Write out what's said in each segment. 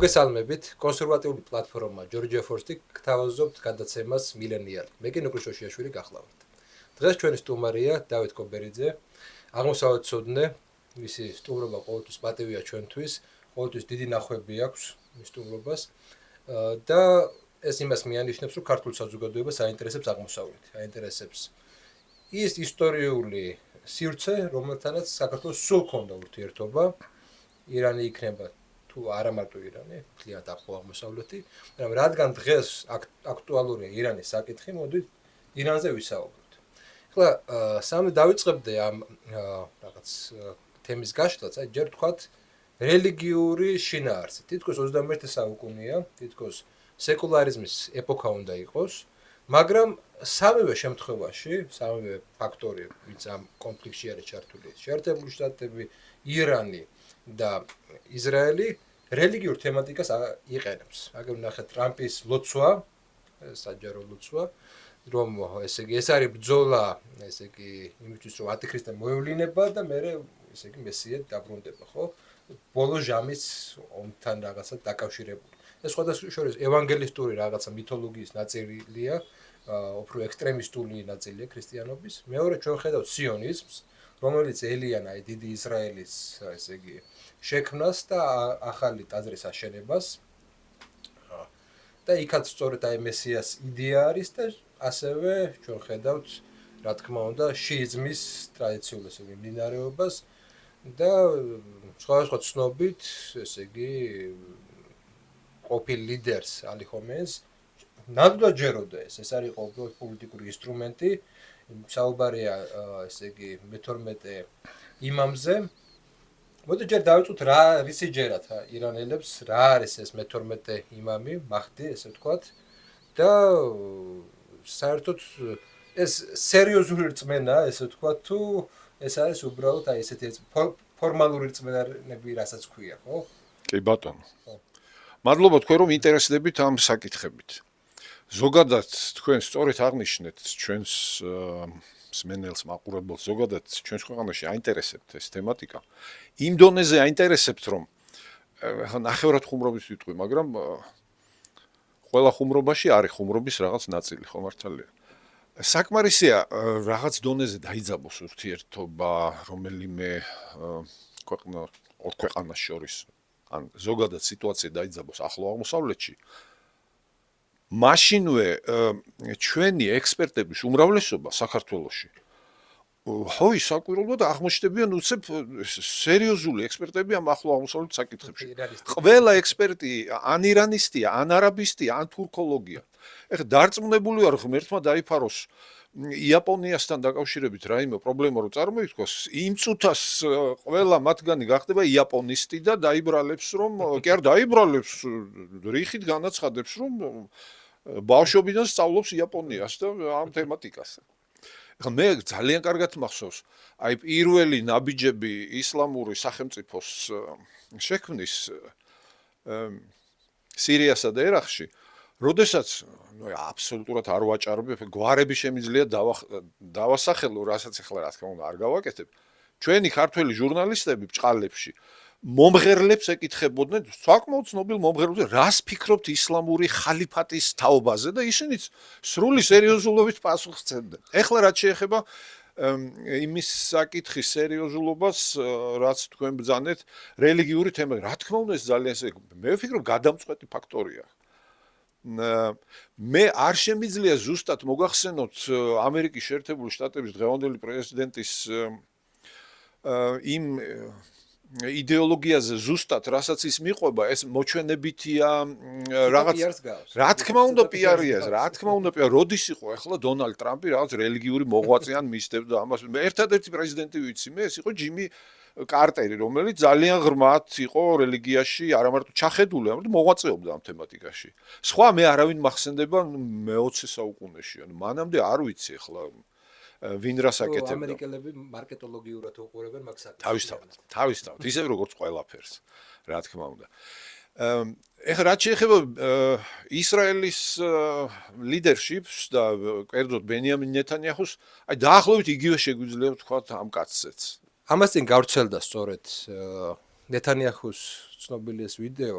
მოგესალმებით, კონსერვატიული პლატფორმა Georgia Force-ი გთავაზობთ გადაცემას მილენიალი. მე კი ნიკო შოშიაშვილი გახლავართ. დღეს ჩვენი სტუმარია დავით კობერიძე, აღმოსავლეთცოდნე, მისი სტუმრობა ყოველთვის პატივია ჩვენთვის, ყოველთვის დიდი ნახვები აქვს მის სტუმრობას და ეს იმას მიანიშნებს, რომ ქართულ საზოგადოებას აინტერესებს აღმოსავლეთი, აინტერესებს ის ისტორიული სივრცე, რომელთანაც საქართველოს სულ ჰქონდა ურთიერთობა, ირანი იქნება თუ არა მარტო ირანი, მთლიანად ახლო აღმოსავლეთი, მაგრამ რადგან დღეს აქტუალურია ირანის საკითხი, მოდით ირანზე ვისაუბროთ. ახლა სამ დავიწყებდე ამ რაღაც თემის გაშლაც, აი ჯერ თქვათ რელიგიური შინაარსი. თითქოს 21 საუკუნეა, თითქოს სეკულარიზმის ეპოქა უნდა იყოს, მაგრამ სამივე შემთხვევაში, სამივე ფაქტორი, ვინც ამ კონფლიქტში არის ჩართული, შეერთებული შტატები, ირანი და ისრაელი რელიგიურ თემატიკას იყენებს. აგერ ნახეთ ტრამპის ლოცვა, საჯარო ლოცვა, რომ ესე იგი ეს არის ბრძოლა, ესე იგი იმისთვის რომ ანტიქრისტე მოევლინება და მე ესე იგი მესია დაბრუნდება, ხო? ბოლო ჟამის ომთან რაღაცა დაკავშირებული. ეს სხვადასხვა შორის ევანგელისტური რაღაცა მითოლოგიის ნაწილია, უფრო ექსტრემისტული ნაწილია ქრისტიანობის. მეორე ჩვენ ხედავთ სიონიზმს, რომელიც ელიან აი დიდი ისრაელის ესე იგი შექმნას და ახალი ტაძრის აშენებას. და იქაც სწორედ აი მესიას იდეა არის და ასევე ჩვენ ხედავთ, რა თქმა უნდა, შიიზმის ტრადიციულ ესე იგი მიმდინარეობას და სხვადასხვა ცნობით, ესე იგი ყოფილ ლიდერს ალი ხომეინს ნამდვილად ჯეროდა ეს არის პოლიტიკური ინსტრუმენტი, საუბარია ესე იგი მე-12 იმამზე. მოდი ჯერ დავიწყოთ რა რისი ჯერათ ირანელებს, რა არის ეს მე-12 იმამი, მაჰდი, ესე ვთქვათ და საერთოდ ეს სერიოზული რწმენა, ესე ვთქვათ, თუ ეს არის უბრალოდ აი ესეთი ფორმალური რწმენები, რასაც ქვია, ხო? კი ბატონო. მადლობა თქვენ რომ ინტერესდებით ამ საკითხებით. ზოგადად თქვენ სწორედ აღნიშნეთ ჩვენს მსმენელს მაყურებელს ზოგადად ჩვენს ქვეყანაში აინტერესებთ ეს თემატიკა. იმ დონეზე აინტერესებთ რომ ახლა ნახევრად ხუმრობის ვიტყვი, მაგრამ ყველა ხუმრობაში არის ხუმრობის რაღაც ნაწილი, ხო მართალია. საკმარისია რაღაც დონეზე დაიძაბოს ურთიერთობა რომელიმე ორ ქვეყანას შორის, ან ზოგადად სიტუაცია დაიძაბოს ახლო აღმოსავლეთში. მაშინვე ჩვენი ექსპერტების უმრავლესობა საქართველოში ჰოი საკვირველად აღმოჩნდებიან უცებ სერიოზული ექსპერტები ამ ახლო აღმოსავლეთ საკითხებში. ყველა ექსპერტი ან ირანისტია, ან არაბისტია, ან თურქოლოგია. ეხლა დარწმუნებული ვარ ღმერთმა დაიფაროს იაპონიასთან დაკავშირებით რაიმე პრობლემა რო წარმოიქმნას, იმ წუთას ყველა მათგანი გახდება იაპონისტი და დაიბრალებს რომ კი არ დაიბრალებს, რიხით განაცხადებს რომ ბავშვობიდან სწავლობს იაპონიას და ამ თემატიკას. ეხლა მე ძალიან კარგად მახსოვს, აი პირველი ნაბიჯები ისლამური სახელმწიფოს შექმნის სირიასა და ერაყში, როდესაც აბსოლუტურად არ ვაჭარბებ, გვარები შემიძლია დავასახელო, რასაც ახლა რა თქმა უნდა არ გავაკეთებ. ჩვენი ქართველი ჟურნალისტები ბჭყალებში მომღერლებს ეკითხებოდნენ, საკმაოდ ცნობილ მომღერლებს, რას ფიქრობთ ისლამური ხალიფატის თაობაზე და ისინიც სრული სერიოზულობით პასუხს სცემდნენ. ეხლა რაც შეეხება იმის საკითხის სერიოზულობას, რაც თქვენ ბრძანეთ, რელიგიური თემა, რა თქმა უნდა ეს ძალიან მე ვფიქრობ გადამწყვეტი ფაქტორია. მე არ შემიძლია ზუსტად მოგახსენოთ ამერიკის შეერთებული შტატების დღევანდელი პრეზიდენტის იმ იდეოლოგიაზე ზუსტად რასაც ის მიყვება, ეს მოჩვენებითია რაღაც რა თქმა უნდა პიარია ეს, რა თქმა უნდა პიარ როდის იყო ახლა დონალდ ტრამპი რაღაც რელიგიური მოღვაწე ან მისდევდა ამას. მე ერთადერთი პრეზიდენტი ვიცი, მე ეს იყო ჯიმი კარტერი, რომელიც ძალიან ღრმად იყო რელიგიაში, არა მარტო ჩახედული, არამედ მოღვაწეობდა ამ თემატიკაში. სხვა მე არავინ მახსენდება მე-20 საუკუნეში, ანუ მანამდე არ ვიცი ახლა ვინ რას აკეთებდა. ამერიკელები მარკეტოლოგიურად უყურებენ მაგ საკითხს. თავისთავად, ისევ როგორც ყველაფერს, რა თქმა უნდა. ეხლა რაც შეეხება ისრაელის ლიდერშიპს და კერძოდ ბენიამინ ნეთანიაჰუს, აი დაახლოებით იგივე შეგვიძლია ვთქვათ ამ კაცზეც. ამას წინ გავრცელდა სწორედ ნეთანიაჰუს ცნობილი ეს ვიდეო,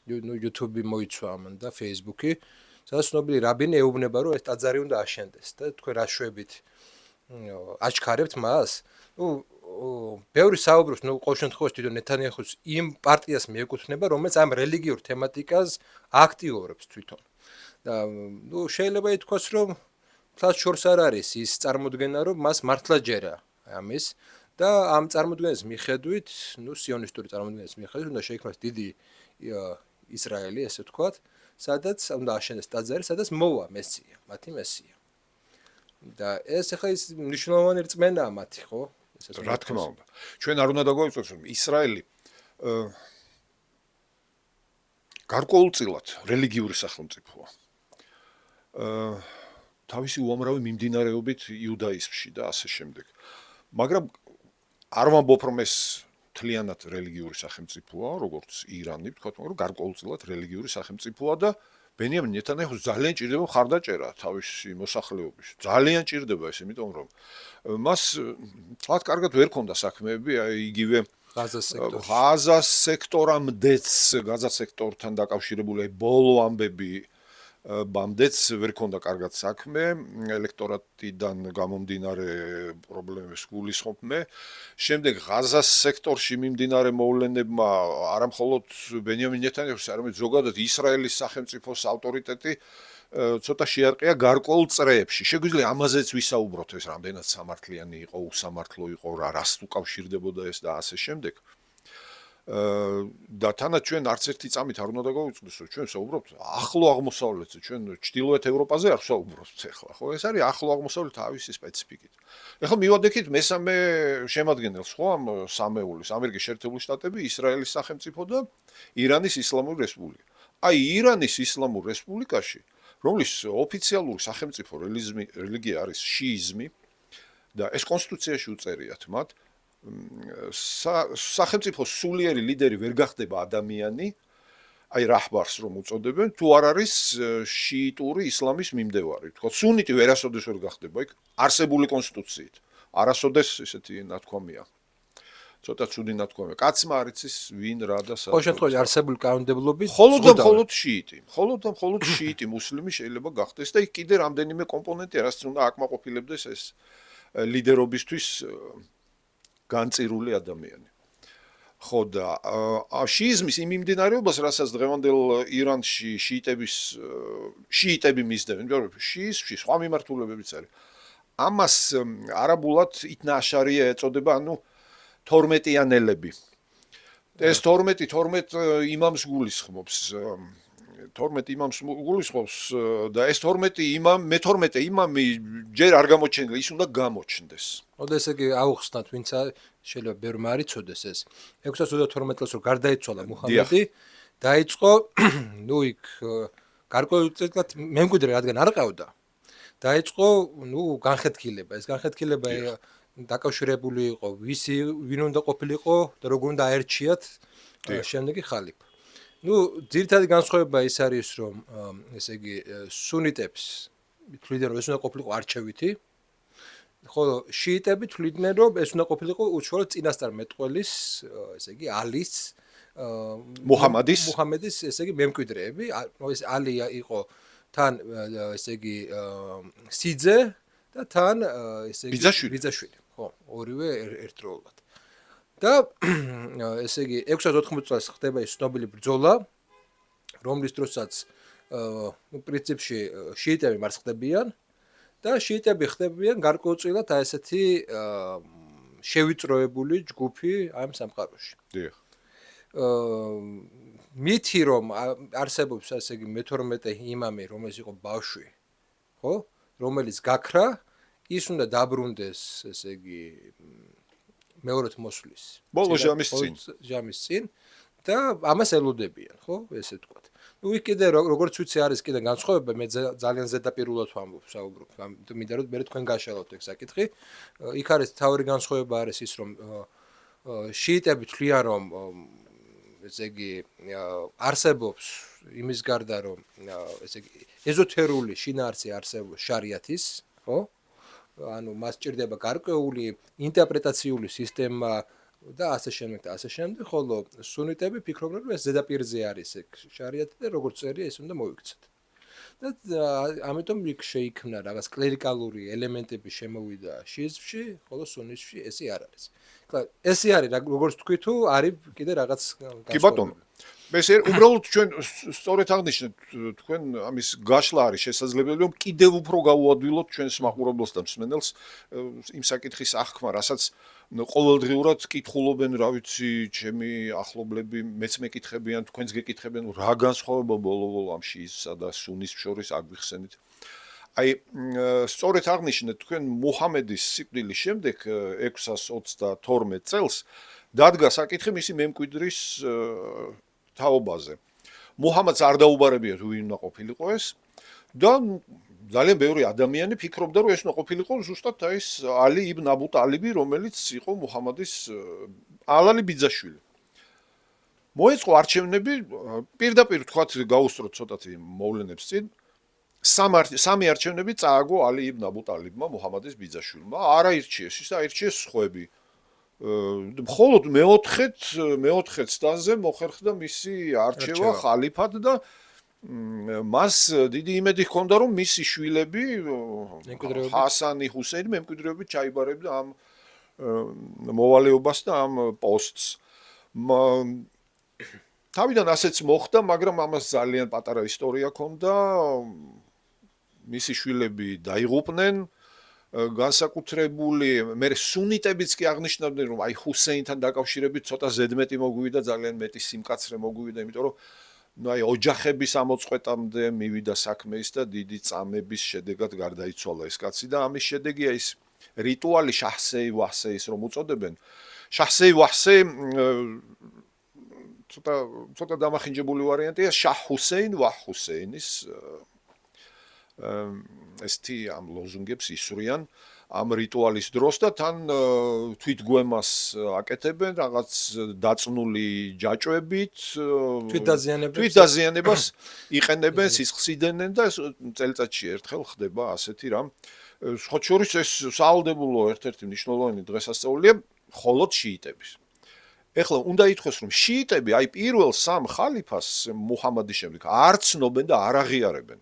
YouTube მოიცვა ამან და Facebook-ი, სადაც ცნობილი რაბინი ეუბნება, რომ ეს ტაძარი უნდა აშენდეს და თქვენ რა შვებით აჩქარებთ მას? ბევრი საუბრობს, ყოველ შემთხვევაში თვითონ ნეთანიაჰუს იმ პარტიას მიეკუთვნება, რომელიც ამ რელიგიურ თემატიკას აქტიურობს თვითონ. და შეიძლება ითქვას, რომ თავს შორს არ არის ის წარმოდგენა, რომ მას მართლა ჯერა ამის და ამ წარმოდგენის მიხედვით, სიონისტური წარმოდგენის მიხედვით, უნდა შეიქმნას დიდი ისრაელი, ესე ვთქვათ, სადაც უნდა აშენდეს ტაძარი, სადაც მოვა მესია, მათი მესია. და ეს ახლა ის მნიშვნელოვანი რწმენაა მათი, ხო? რა თქმა უნდა. ჩვენ არ უნდა დაგვაუწყოს, რომ ისრაელი გარკვეულწილად რელიგიური სახელმწიფოა. თავისი უამრავი მიმდინარეობით იუდაიზმში და ასე შემდეგ. მაგრამ არ ვამბობ, რომ ეს მთლიანად რელიგიური სახელმწიფოა, როგორც ირანი, ვთქვათ, მაგრამ გარკვეულწილად რელიგიური სახელმწიფოა და ბენიამინ ნეთანიაჰუს ძალიან ჭირდება მხარდაჭერა თავისი მოსახლეობის. ძალიან ჭირდება ეს, იმიტომ რომ მას თლად კარგად ვერ ქონდა საქმეები, იგივე ღაზას სექტორამდეც, ღაზას სექტორთან დაკავშირებული ბოლო ამბები ბამდეც ვერ ქონდა კარგად საქმე, ელექტორატიდან გამომდინარე პრობლემებს გულისხმობ მე. შემდეგ ღაზას სექტორში მიმდინარე მოვლენებმა არამხოლოდ ბენიამინ ნეთანიაჰუს, არამედ ზოგადად ისრაელის სახელმწიფოს ავტორიტეტი ცოტა შეარყია გარკვეულ წრეებში. შეგვიძლია ამაზეც ვისაუბროთ, ეს რამდენად სამართლიანი იყო, უსამართლო იყო, რას უკავშირდებოდა ეს და ასე შემდეგ. და თანაც ჩვენ არც ერთი წამით არ უნდა დაგვაუწყდეს, რომ ჩვენ საუბრობთ ახლო აღმოსავლეთზე, ჩვენ ჩრდილოეთ ევროპაზე არ საუბრობთ ახლა, ხო? ეს არის ახლო აღმოსავლეთ თავისი სპეციფიკით. ეხლა მივადექით მესამე შემადგენელს, ხო, ამ სამეულის, ამერიკის შეერთებული შტატები, ისრაელის სახელმწიფო და ირანის ისლამური რესპუბლიკა. აი, ირანის ისლამურ რესპუბლიკაში, რომლის ოფიციალური სახელმწიფო რელიგია არის შიიზმი და ეს კონსტიტუციაში უწერიათ მათ, სახელმწიფოს სულიერი ლიდერი ვერ გახდება ადამიანი, აი რაჰბარს რომ უწოდებენ, თუ არ არის შიიტური ისლამის მიმდევარი. თქო, სუნიტი ვერასოდეს ვერ გახდება იქ არსებული კონსტიტუციით. არასოდეს ესეთი ნათქვამია. ცოტა ცუდი ნათქვამია. კაცმა არ იცის ვინ რა და სა. ყოველ შემთხვევაში არსებული კანონმდებლობით მხოლოდ შიიტი. მხოლოდ შიიტი მუსლიმი შეიძლება გახდეს და იქ კიდე რამდენიმე კომპონენტი რაც უნდა აკმაყოფილებდეს ეს ლიდერობისთვის განწირული ადამიანი. ხო და შიიზმის იმ მიმდინარეობას, რასაც დღევანდელ ირანში შიიტები მისდევენ, შიიზმში სხვა მიმართულებებიც არის. ამას არაბულად ითნა აშარია ეწოდება, ანუ 12-იანელები. ეს 12 იმამს გულისხმობს. 12 იმამს გულისხმობს და ეს 12 იმამი ჯერ არ გამოჩენილა, ის უნდა გამოჩნდეს. ოდა ესე იგი აუხსნათ, ვინც შეიძლება ბევრმა არ იცოდეს ეს. 622 წელს რომ გარდაიცვალა მუჰამედი, დაიწყო იქ გარკვეულწილად მემკვიდრე რადგან არ ყავდა. დაიწყო განხეთქილება. ეს განხეთქილება დაკავშირებული იყო ვინ უნდა ყოფილიყო და როგორ უნდა აერჩიათ შემდეგი ხალიფა. ძირითადი განსხვავება ის არის, რომ ესე იგი სუნიტებს თვლიდნენ, რომ ეს უნდა ყოფილიყო არჩევითი, ხოლო შიიტები თვლიდნენ, რომ ეს უნდა ყოფილიყო უშუალოდ წინასწარმეტყველის, ესე იგი ალის, მუჰამედის, ესე იგი მემკვიდრეები. ეს ალი იყო თან ესე იგი სიძე და თან ესე იგი ბიძაშვილი, ხო, ორივე ერთდროულად. და ესე იგი 680 წელს ხდება ის ცნობილი ბრძოლა, რომლის დროსაც პრინციპში შიიტები მარცხდებიან და შიიტები ხდებიან გარკვეულწილად ესეთი შევიწროებული ჯგუფი ამ სამყაროში. დიახ. მითი რომ არსებობს ესე იგი 12 იმამი, რომელიც იყო ბავშვი, ხო? რომელიც გაქრა, ის უნდა დაბრუნდეს ესე იგი მეორედ მოსვლის. ბოლო ჟამის წინ და ამას ელოდებიან, ხო? ესე ვთქვათ. იქ კიდე როგორც ვიცი არის კიდე განსხვავება, მე ძალიან ზედაპირულად ვამბობ, საუბრობ, მინდა რომ მე თქვენ გაშალოთ ეგ საკითხი. იქ არის თავი განსხვავება არის ის, რომ შიიტები თვლიან, რომ ესე იგი არსებობს იმის გარდა, რომ ესე იგი ეზოთერული შინაარსი არსებობს შარიათის, ხო? ანუ მას ჭირდება გარკვეული ინტერპრეტაციული სისტემა, და ასე შემდეგ და ასე შემდეგ, ხოლო სუნიტები ფიქრობენ, რომ ეს ზედაპირზე არის ეგ შარიათი და როგორც წერია, ეს უნდა მოიქცეთ. და ამიტომ იქ შეიქმნა რაღაც კლერიკალური ელემენტები შემოვიდა შიზმში, ხოლო სუნისში ესე არ არის. ესე არის, როგორც თქვი თუ არის კიდე რაღაც კი ბატონო. ეს უბრალოდ ჩვენ სწორედ აღნიშნეთ თქვენ ამის გაშლა არის შესაძლებელი რომ კიდევ უფრო გაუადვილოთ ჩვენს მაყურებელს და მსმენელს იმ საკითხის აღქმა, რასაც ყოველდღიურად კითხულობენ, რა ვიცი, ჩემი ახლობლები, მეც მეკითხებიან, თქვენს გეკითხებიან, რა განსხვავება ბოლო-ბოლო ამ შიზსა და სუნის შორის აგვიხსენით. აი, სწორედ აღნიშნეთ თქვენ მუჰამედის სიკვდილის შემდეგ 622 წელს დადგა საკითხი მისი მემკვიდრის თაობაზე. მუჰამედს არ დაუბარებია თუ ვინ უნდა ყოფილიყო ეს და ძალიან ბევრი ადამიანი ფიქრობდა რომ ეს უნდა ყოფილიყო ზუსტად ეს ალი იბნ აბუ ტალიბი რომელიც იყო მუჰამედის ალალი ბიძაშვილი. მოეწყო არჩევნები პირდაპირ თქვათ გაუსწროთ ცოტათი მოვლენებს წინ სამი არჩევნები წააგო ალი იბნ აბუ ტალიბმა მუჰამედის ბიძაშვილმა არ აირჩიეს ის აირჩიეს სხვები. მხოლოდ მეოთხე წლზე მოხერხდა მისი არჩევა ხალიფად და მას დიდი იმედი ჰქონდა რომ მისი შვილები ჰასანი ჰუსეინი მემკვიდრეობით ჩაიბარებდა ამ მოვალეობას და ამ პოსტს. თავიდან ასეც მოხდა, მაგრამ ამას ძალიან პატარა ისტორია ჰქონდა. მისი შვილები დაიღუპნენ განსაკუთრებული მე სუნიტებიც კი აღნიშნავდნენ რომ აი ჰუსეინთან დაკავშირებით ცოტა ზედმეტი მოგვივიდა ძალიან მეტი სიმკაცრე მოგვივიდა იმიტომ რომ აი ოჯახების ამოწყვეტამდე მივიდა საქმე ის და დიდი წამების შედეგად გარდაიცვალა ეს კაცი და ამის შედეგია ის რიტუალი შაჰსეი ვაჰსეის რომ უწოდებენ შაჰსეი ვაჰსე ცოტა დამახინჯებული ვარიანტია შაჰ ჰუსეინ ვაჰ ჰუსეინის ესეთი ამ ლოზუნგებს ისვრიან ამ რიტუალის დროს და თან თვითგვემას აკეთებენ რაღაც დაწნული ჯაჭვებით თვითდაზიანებას იყენებენ სისხლს იდენენ და წელიწადში ერთხელ ხდება ასეთი რამ სხვა შორის ეს საალდებულო ერთ-ერთი მნიშვნელოვანი დღესასწაულია მხოლოდ შიიტების ეხლა უნდა ითქვას რომ შიიტები აი პირველ სამ ხალიფას მუჰამადის შემდეგ არ ცნობენ და არ აღიარებენ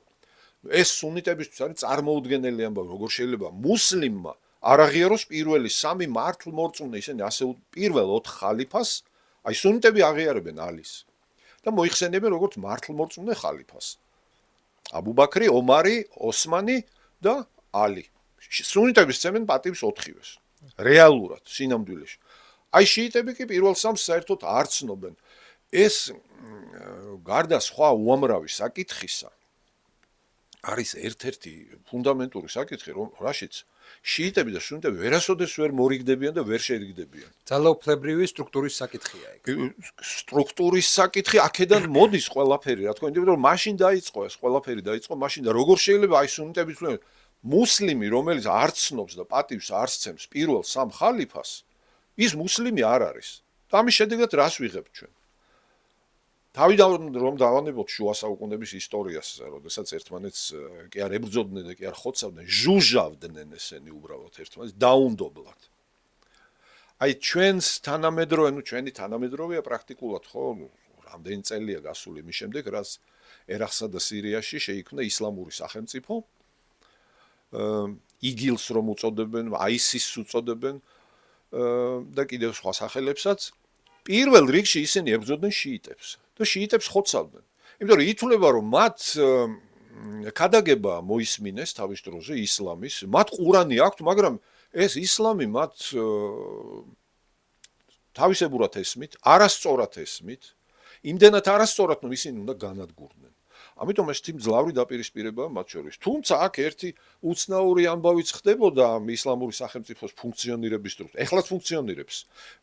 ეს სუნიტებისთვის არის წარმოუდგენელი ამბავი როგორ შეიძლება მუსლიმმა არ აღიაროს პირველი სამი მართლმორწმუნე ისინი ასე პირველ 4 ხალიფას აი სუნიტები აღიარებენ ალის და მოიხსენებენ როგორც მართლმორწმუნე ხალიფას აბუ ბაქრი ომარი ოსმანი და ალი სუნიტები ცემენ პატივს 4-ვეს რეალურად სინამდვილეში აი შიიტები კი პირველ სამს საერთოდ არ ცნობენ ეს გარდა სხვა უამრავი საკითხისა არის ერთ-ერთი ფუნდამენტური საკითხი, რომ რაშიც შიიტები და სუნიტები ვერასოდეს ვერ მორიგდებიან და ვერ შერიგდებიან. ძალაუფლებრივი სტრუქტურის საკითხია ეგ. სტრუქტურის საკითხი აქედან მოდის ყველაფერი, რა თქმა უნდა, იმიტომ რომ მაშინ დაიწყო ეს ყველაფერი დაიწყო მაშინ და როგორ შეიძლება აი სუნიტების მუსლიმი, რომელიც არ ცნობს და პატივს არ სცემს პირველ სამ ხალიფას, ის მუსლიმი არ არის. და ამის შედეგად რას ვიღებთ ჩვენ? თავიდან რომ დავანებოთ შუა საუკუნეების ისტორიას, როდესაც ერთმანეთს კი არ ებრძოდნენ და კი არ ხოცავდნენ, ჟუჟავდნენ ესენი უბრალოდ ერთმანეთს დაუნდობლად. აი ჩვენს თანამედროვე, ჩვენი თანამედროვეა პრაქტიკულად ხო, რამდენი წელია გასული მის შემდეგ, რაც ერაყსა და სირიაში შეიქმნა ისლამური სახელმწიფო. იგილს რომ უწოდებენ, აისისს უწოდებენ და კიდევ სხვა სახელებსაც. პირველ რიგში ისინი ებრძოდნენ შიიტებს. და შიიტებს ხოცავდნენ. იმიტომ რომ ითვლება რომ მათ ქადაგება მოისმინეს თავის დროზე ისლამის, მათ ყურანი აქვთ, მაგრამ ეს ისლამი მათ თავისებურად ესმით, არასწორად ესმით, იმდენად არასწორად რომ ისინი უნდა განადგურდნენ. ამიტომ ეს მძლავრი დაპირისპირებაა მათ შორის. თუმცა აქ ერთი უცნაური ამბავიც ხდებოდა ისლამური სახელმწიფოს ფუნქციონირების დროს. ეხლაც ფუნქციონირებს.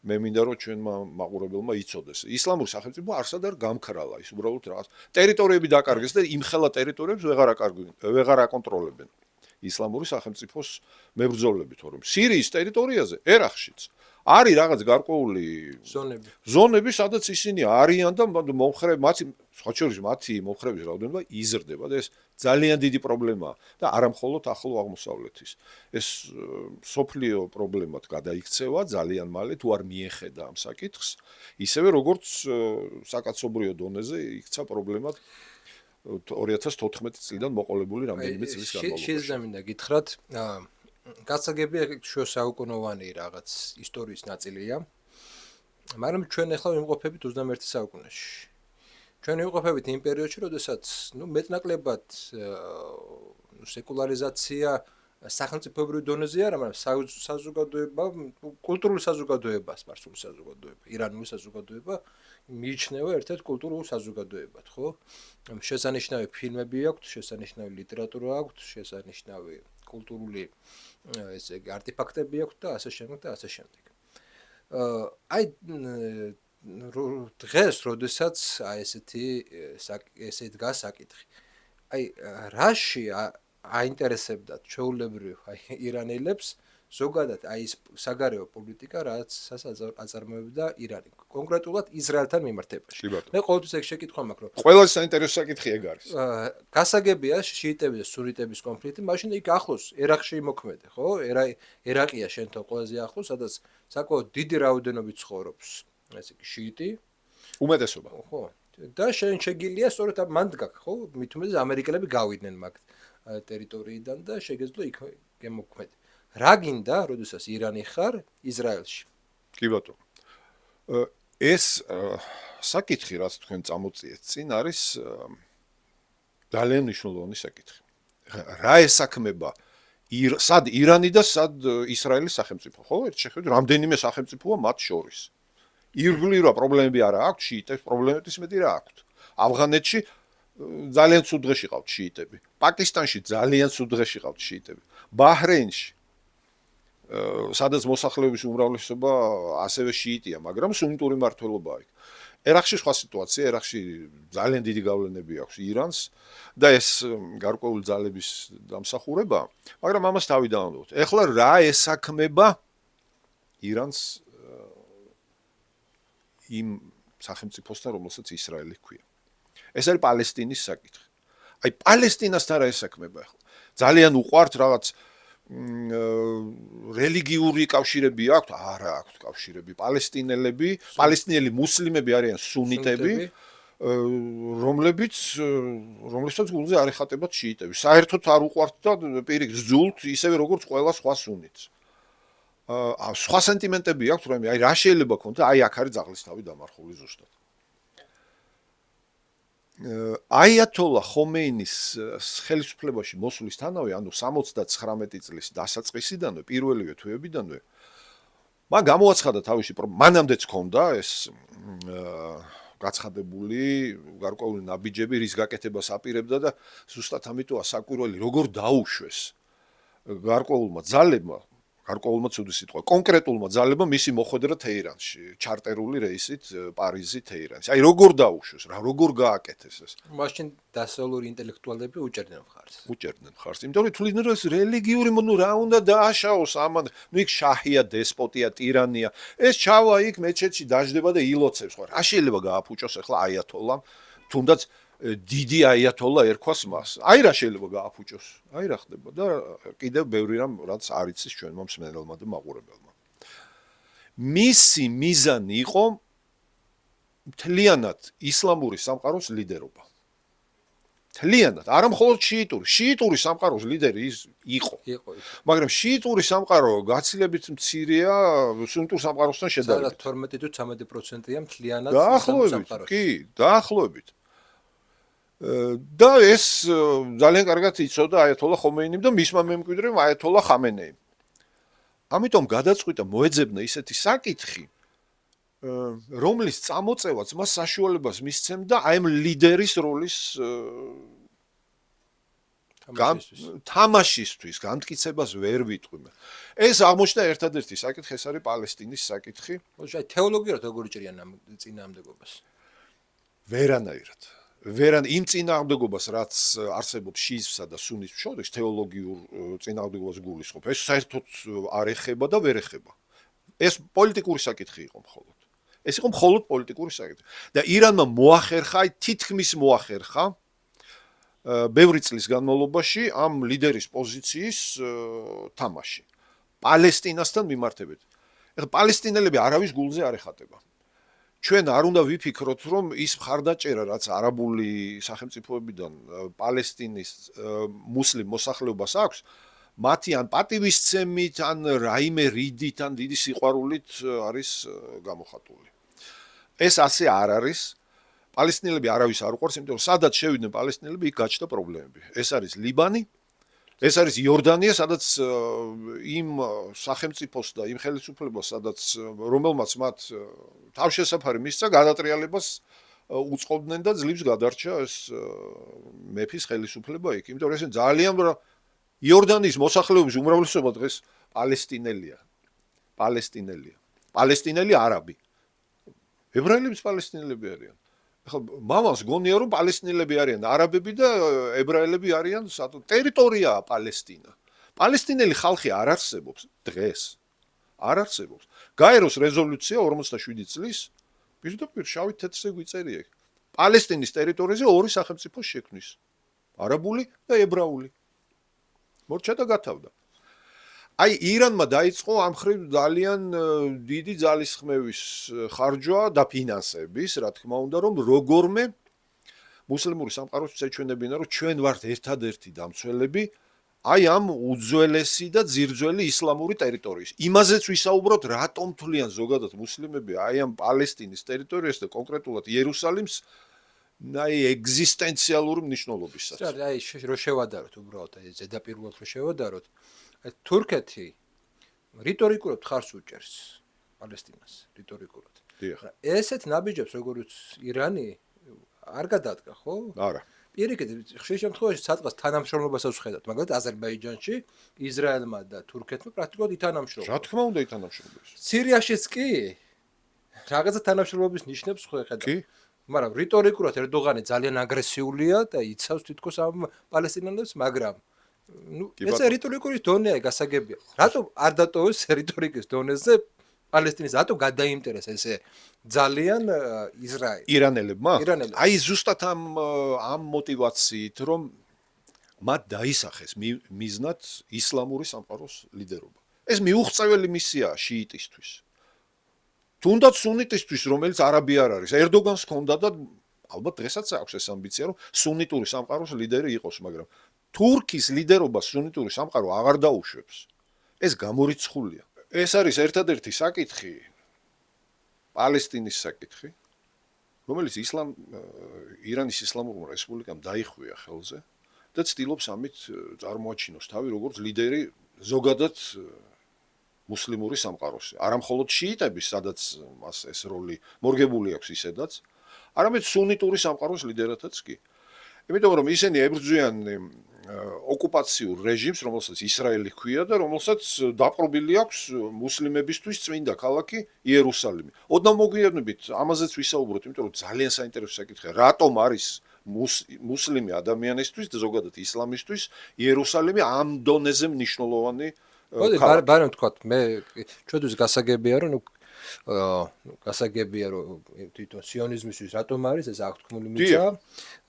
მე მინდა რომ ჩვენმა მაყურებელმა იცოდეს. ისლამური სახელმწიფო არსად არ გამქრალა, ის უბრალოდ რაღაც ტერიტორიები დაკარგეს და იმხელა ტერიტორიებს ვეღარ აკონტროლებენ. ისლამური სახელმწიფოს მებრძოლები თორემ სირიის ტერიტორიაზე, ერაყშიც არის რაღაც გარკვეული ზონები, სადაც ისინი არიან და მათი მომხრეების რაოდენობა იზრდება და ეს ძალიან დიდი პრობლემაა და არა მხოლოდ ახლო აღმოსავლეთის. ეს სოფლიო პრობლემად გადაიქცევა ძალიან მალე თუ არ მიეხედა ამ საკითხს, ისევე როგორც საკაცობრიო დონეზე იქცა პრობლემად 2014 წლიდან მოყოლებული რამდენიმე წლის განმავლობაში. შეიძლება გითხრათ, გასაგებია შუა საუკუნოვანი რაღაც ისტორიის ნაწილია, მაგრამ ჩვენ ახლა ვიმყოფებით 21 საუკუნეში. ჩვენ ვიმყოფებით იმ პერიოდში, როდესაც მეტნაკლებად სეკულარიზაცია სახელმწიფოებრივი დონეზე არა, მაგრამ საზოგადოება, კულტურული საზოგადოება, სპარსული საზოგადოება, ირანული საზოგადოება მიიჩნევა ერთ-ერთ კულტურულ საზოგადოებად, ხო? შესანიშნავი ფილმები აქვთ, შესანიშნავი ლიტერატურა აქვთ, შესანიშნავი კულტურული ესე იგი არტეფაქტები აქვთ და ასე შემდეგ და ასე შემდეგ. აი დღეს, როდესაც აი ესე დგას საკითხი. აი რაში აინტერესებდათ ჩვეულებრივ ირანელებს ზოგადად აი ეს საგარეო პოლიტიკა, რაც აწარმოებდა ირანი, კონკრეტულად ისრაელთან მიმართებაში. მე ყოველთვის ეგ შეკითხვა მაქვს, რომ ყველაზე საინტერესო საკითხი ეგ არის. გასაგებია შიიტების და სუნიტების კონფლიქტი, მაშინ იქ ახლოს ერაყში იმოქმედე, ხო? ერაყია შენთან ყველაზე ახლოს, სადაც საკმაოდ დიდი რაოდენობით ცხოვრობს, ესე იგი შიიტი, უმეტესობა. ხო? და შეგიძლია სწორედ მან დგა, ხო? მით უმეტეს ამერიკელები გავიდნენ მაგ ტერიტორიიდან და შეგეძლო იქ გემოქმედე. რა გინდა, როდესაც ირანი ხარ ისრაელში? კი ბატონო. ეს საკითხი, რაც თქვენ წამოწიეთ წინ, არის ძალიან მნიშვნელოვანი საკითხი. რა ესაქმება სად ირანი და სად ისრაელის სახელმწიფო, ხო? ერთ შეხედვით რამდენიმე სახელმწიფოა მათ შორის. ირგვლივ რა პრობლემები არა აქვს, შიიტებს პრობლემების მეტი რა აქვს. ავღანეთში ძალიან ცუდ დღეში ყავთ შიიტები. პაკისტანში ძალიან ცუდ დღეში ყავთ შიიტები. ბაჰრეინში სადაც მოსახლეობის უმრავლესობა ასევე შიიტია, მაგრამ სუნიტური მმართველობაა იქ. ერაყში სხვა სიტუაცია, ერაყში ძალიან დიდი გავლენები აქვს ირანს და ეს გარკვეული ძალების დამსახურებაა, მაგრამ ამას თავი დავამბობთ. ეხლა რა ესაქმება ირანს იმ სახელმწიფოსთან, რომელსაც ისრაელი ჰქვია. ეს არის პალესტინის საკითხი. აი პალესტინასთან რა ესაქმება ახლა? ძალიან უყვართ რაღაც რელიგიური კავშირები აქვთ? არა აქვთ კავშირები. პალესტინელი მუსლიმები არიან სუნიტები, რომლებსაც გულზე არ ეხატებათ შიიტები. საერთოდ არ უყვართ და პირიქით ძულთ ისევე როგორც ყველა სხვა სუნიტს. სხვა სენტიმენტები აქვთ, რომ აი რა შეიძლება ქონდა, აი აქ არის ძაღლისთავი დამარხული ზუსტად. აიათოლა ხომეინის ხელისუფლებაში მოსვლისთანავე, ანუ 79 წლის დასაწყისიდანვე, პირველივე თვეებიდანვე, მან გამოაცხადა თავისი მანამდეც ჰქონდა ეს გაცხადებული გარკვეული ნაბიჯები, რის გაკეთებას აპირებდა და ზუსტად ამიტოა საკვირველი როგორ დაუშვეს გარკვეულმა ძალებმა, გარკვეულმა ცუდი სიტყვა, კონკრეტულმა ძალებმა მისი მოხვედრა თეირანში, ჩარტერული რეისით პარიზი თეირანში. აი როგორ დაუშვეს, როგორ გააკეთეს ეს? მაშინ დასავლური ინტელექტუალები უჭერდნენ მხარს. იმიტომ რომ თulidan ეს რელიგიური რა უნდა დააშაოს ამან, იქ შაჰია, დესპოტია, ტირანია. ეს ჩავა იქ მეჩეთში დაждდება და ილოცებს ხო? რა შეიძლება გააფუჭოს ახლა აიათოლამ, თუნდაც დიდი აიათოლა ერქვას მას. აი რა შეიძლება გააფუჭოს? აი რა ხდება და კიდევ ბევრი რამ რაც არ იცის ჩვენმა მსმენელმა და მაყურებელმა. მისი მიზანი იყო მთლიანად ისლამური სამყაროს ლიდერობა. მთლიანად, არა მხოლოდ შიიტური სამყაროს ლიდერი იყო. მაგრამ შიიტური სამყარო გაცილებით მცირეა სუნიტურ სამყაროსთან შედარებით. 12 თუ 13%-ია მთლიანად სამყაროში. კი, დაახლოებით. და ეს ძალიან კარგად იცოდა აიათოლა ხომეინიმ და მისმა მემკვიდრემ აიათოლა ხამენეიმ. ამიტომ გადაწყვიტა მოეძებნა ისეთი საკითხი, რომლის წამოწევაც მას საშუალებას მისცემდა აი ამ ლიდერის როლის თამაშისთვის, განმტკიცებას ვერ ვიტყვი. ეს აღმოჩნდა ერთადერთი საკითხი, ეს არის პალესტინის საკითხი. აი თეოლოგიურად როგორ ჭრიან ამ წინააღმდეგობას? ვერანაირად. იმ წინააღმდეგობას, რაც არსებობს შიისსა და სუნის შორის, თეოლოგიურ წინააღმდეგობას გულისხმობ. ეს საერთოდ არ ეხება და ვერ ეხება. ეს პოლიტიკური საკითხი იყო მხოლოდ. ეს იყო მხოლოდ პოლიტიკური საკითხი. და ირანმა მოახერხა, თითქმის მოახერხა ბევრი წლის განმავლობაში ამ ლიდერის პოზიციის თამაში. პალესტინასთან მიმართებით. ეხლა პალესტინელები არავის გულზე არ ეხატება. ჩვენ არ უნდა ვიფიქროთ, რომ ის მხარდაჭერა, რაც არაბული სახელმწიფოებიდან პალესტინის მუსლიმ მოსახლეობას აქვს, მათი ან პატივისცემით, ან რაიმე რიდით, ან დიდი სიყვარულით არის გამოხატული. ეს ასე არ არის. პალესტინელები არავის არ უყვარს, იმიტომ რომ სადაც შევიდნენ პალესტინელები, იქ გაჩნდა პრობლემები. ეს არის ლიბანი, ეს არის იორდანია, სადაც იმ სახელმწიფოს და იმ ხელისუფლებას, სადაც რომელმაც მათ თავშესაფარი მისცა, გადატრიალებას უწყობდნენ და ძლივს გადარჩა ეს მეფის ხელისუფლება იქ. იმიტომ რომ ეს ძალიან იორდანიის მოსახლეობის უმრავლესობა დღეს პალესტინელია. პალესტინელი არაბი. ებრაელებიც პალესტინელები არიან. ახლა მამას გონია რომ პალესტინელები არიან არაბები და ებრაელები არიან ტერიტორიაა პალესტინა. პალესტინელი ხალხი არ არსებობს დღეს. არ არსებობს. გაეროს რეზოლუცია 47 წლის პირდაპირ შავი თეთრზე გვიწერია. პალესტინის ტერიტორიაზე ორი სახელმწიფო შექმნის. არაბული და ებრაული. მორჩა და გათავდა. აი ირანმა დაიწყო ამ ხრივ ძალიან დიდი ძალისხმევის ხარჯვა და ფინანსების, რა თქმა უნდა, რომ როგორმე მუსლიმური სამყაროს ეჩვენებინა, რომ ჩვენ ვართ ერთადერთი დამცველები აი ამ უძველესი და ძირძველი ისლამური ტერიტორიის. იმაზეც ვისაუბროთ, რატომ თვლიან ზოგადად მუსლიმები აი ამ პალესტინის ტერიტორიას და კონკრეტულად იერუსალიმს აი ეგზისტენციალური მნიშვნელობისას. აი რო შევადაროთ უბრალოდ აი ზედაპირულად რო შევადაროთ თურქეთი რიტორიკულად ხარს უჭერს პალესტინას რიტორიკულად. ესეთ ნაბიჯებს როგორც ირანი არ გადადგა, ხო? არა. პირიქით, ხშირ შემთხვევაში სადღაც თანამშრომლობასაც ვხედავთ, მაგალითად აზერბაიჯანში ისრაელმა და თურქეთმა პრაქტიკულად ითანამშრომლობენ. რა თქმა უნდა ითანამშრომლობენ. სირიაშიც კი რაღაცა თანამშრომლობის ნიშნებს ვხედავთ. კი. მაგრამ რიტორიკულად ერდოღანი ძალიან აგრესიულია და იცავს თითქოს ამ პალესტინელებს, მაგრამ ეს რიტორიკული დონეა გასაგებია. რატომ არ დატოვეს რიტორიკის დონეზე პალესტინის რატომ გადაიმტერეს ესე ძალიან ისრაელი? ირანელებმა? აი ზუსტად ამ მოტივაციით, რომ მათ დაისახეს მიზნად ისლამური სამყაროს ლიდერობა. ეს მიუღწეველი მისიაა შიიტისთვის. თუნდაც სუნიტისთვის, რომელიც არაბი არ არის. ერდოგანს ჰქონდა და ალბათ დღესაც აქვს ეს ამბიცია, რომ სუნიტური სამყაროს ლიდერი იყოს, მაგრამ თურქის ლიდერობას სუნიტური სამყარო აღარ დაუშვებს. ეს გამორიცხულია. ეს არის ერთადერთი საკითხი პალესტინის საკითხი, რომელიც ირანის ისლამურმა რესპუბლიკამ დაიხვია ხელზე და ცდილობს ამით წარმოაჩინოს თავი როგორც ლიდერი ზოგადად მუსლიმური სამყაროსი. არა მხოლოდ შიიტების, სადაც მას ეს როლი მორგებული აქვს ისედაც, არამედ სუნიტური სამყაროს ლიდერადაც კი. იმიტომ რომ ისინი ებრძვიან ოკუპაციურ რეჟიმს, რომელსაც ისრაელი ჰქვია და რომელსაც დაპყრობილი აქვს მუსლიმებისთვის წმინდა ქალაქი იერუსალიმი. ოდნავ მოგვიანებით ამაზეც ვისაუბროთ, იმიტომ რომ ძალიან საინტერესო საკითხია, რატომ არის მუსლიმი ადამიანისთვის და ზოგადად ისლამისთვის იერუსალიმი ამ დონეზე მნიშვნელოვანი მოდი ბარემ თქვა მე ჩვენთვის გასაგებია რომ თვითონ სიონიზმისთვის რატომ არის ეს აქ თქმული მიწა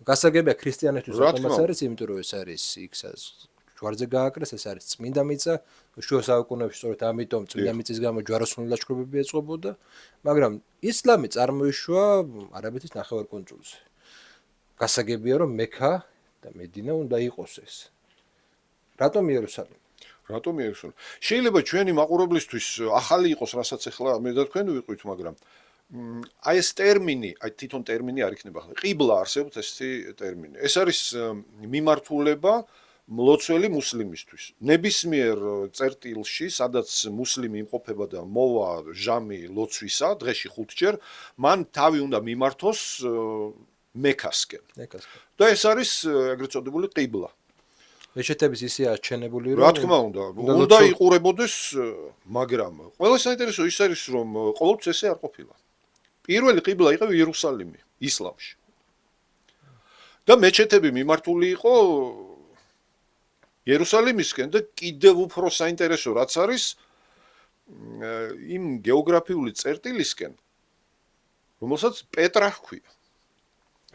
გასაგებია ქრისტიანებისთვის რატომაც არის იმიტომ რომ ეს არის იქს ჯვარზე გააკრეს ეს არის წმინდა მიწა შუა საუკუნეებში სწორედ ამიტომ წმინდა მიწის გამო ჯვაროსნული ლაშქრობები ეწყობოდა მაგრამ ისლამი წარმოიშვა არაბეთის ნახევარკუნძულზე გასაგებია რომ მექა და მედინა უნდა იყოს ეს რატომ იერუსალიმი რატომ იერუსალიმი? შეიძლება ჩვენი მაყურებლისთვის ახალი იყოს, რასაც ახლა მე და თქვენ ვიყვით, მაგრამ აი ეს ტერმინი, აი თვითონ ტერმინი არ იქნება ახლა. ყიბლა არსებობს ესეთი ტერმინი. ეს არის მიმართულება მლოცველი მუსლიმისთვის. ნებისმიერ წერტილში, სადაც მუსლიმი იმყოფება და მოვა ჟამი ლოცვისა, დღეში 5 ჯერ, მან თავი უნდა მიმართოს მექასკენ. და ეს არის ეგრეთ წოდებული ყიბლა. მეჩეთების ისე აჩენებული რომ რა თქმა უნდა იყურებოდეს მაგრამ ყველა საინტერესო ის არის რომ ყოველთვის ესე არ ყოფილა პირველი ყიბლა იყო იერუსალიმი ისლამში და მეჩეთები მიმართული იყო იერუსალიმისკენ და კიდევ უფრო საინტერესო რაც არის იმ გეოგრაფიული წერტილისკენ, რომელსაც პეტრა ჰქვია.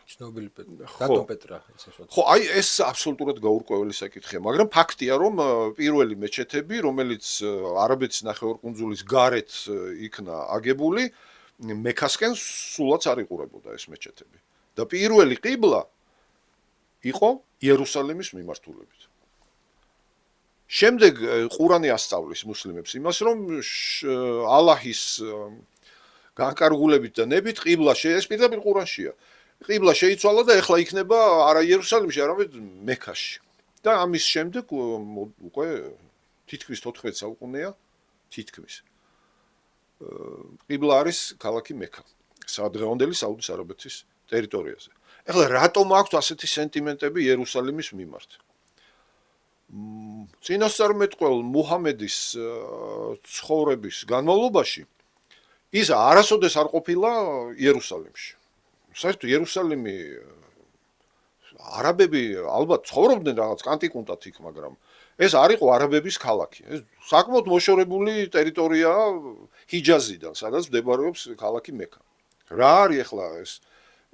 ცნობილი რატომ პეტრა ისე ვთქვა. ხო, აი ეს აბსოლუტურად გაურკვეველი საკითხია, მაგრამ ფაქტია, რომ პირველი მეჩეთები, რომელიც არაბეთის ნახევარკუნძულის გარეთ იქნა აგებული, მექასკენ სულაც არ იყურებოდა ეს მეჩეთები. და პირველი ყიბლა იყო იერუსალიმის მიმართულებით. შემდეგ ყურანი ასწავლის მუსლიმებს იმას, რომ ალაჰის განკარგულებით და ნებით ყიბლა ეს პირდაპირ ყურანშია. ყიბლა შეიცვალა და ეხლა იქნება არა იერუსალიმში, არამედ მექაში. და ამის შემდეგ უკვე თითქმის 14 საუკუნეა თითქმის. ყიბლა არის ქალაქი მექა, დღევანდელი საუდის არაბეთის ტერიტორიაზე. ეხლა რატომ აქვს ასეთი სენტიმენტები იერუსალიმის მიმართ? წინასწარმეტყველ მუჰამედის ცხოვრების განმავლობაში ის არასოდეს არ ყოფილა იერუსალიმში. საერთოდ იერუსალიმი არაბები ალბათ ცხოვრობდნენ რაღაც კანტიკუნტად იქ, მაგრამ ეს არ იყო არაბების ქალაქი. ეს საკმაოდ მოშორებული ტერიტორიაა ჰიჯაზიდან, სადაც მდებარეობს ქალაქი მექა. რა არის ახლა ეს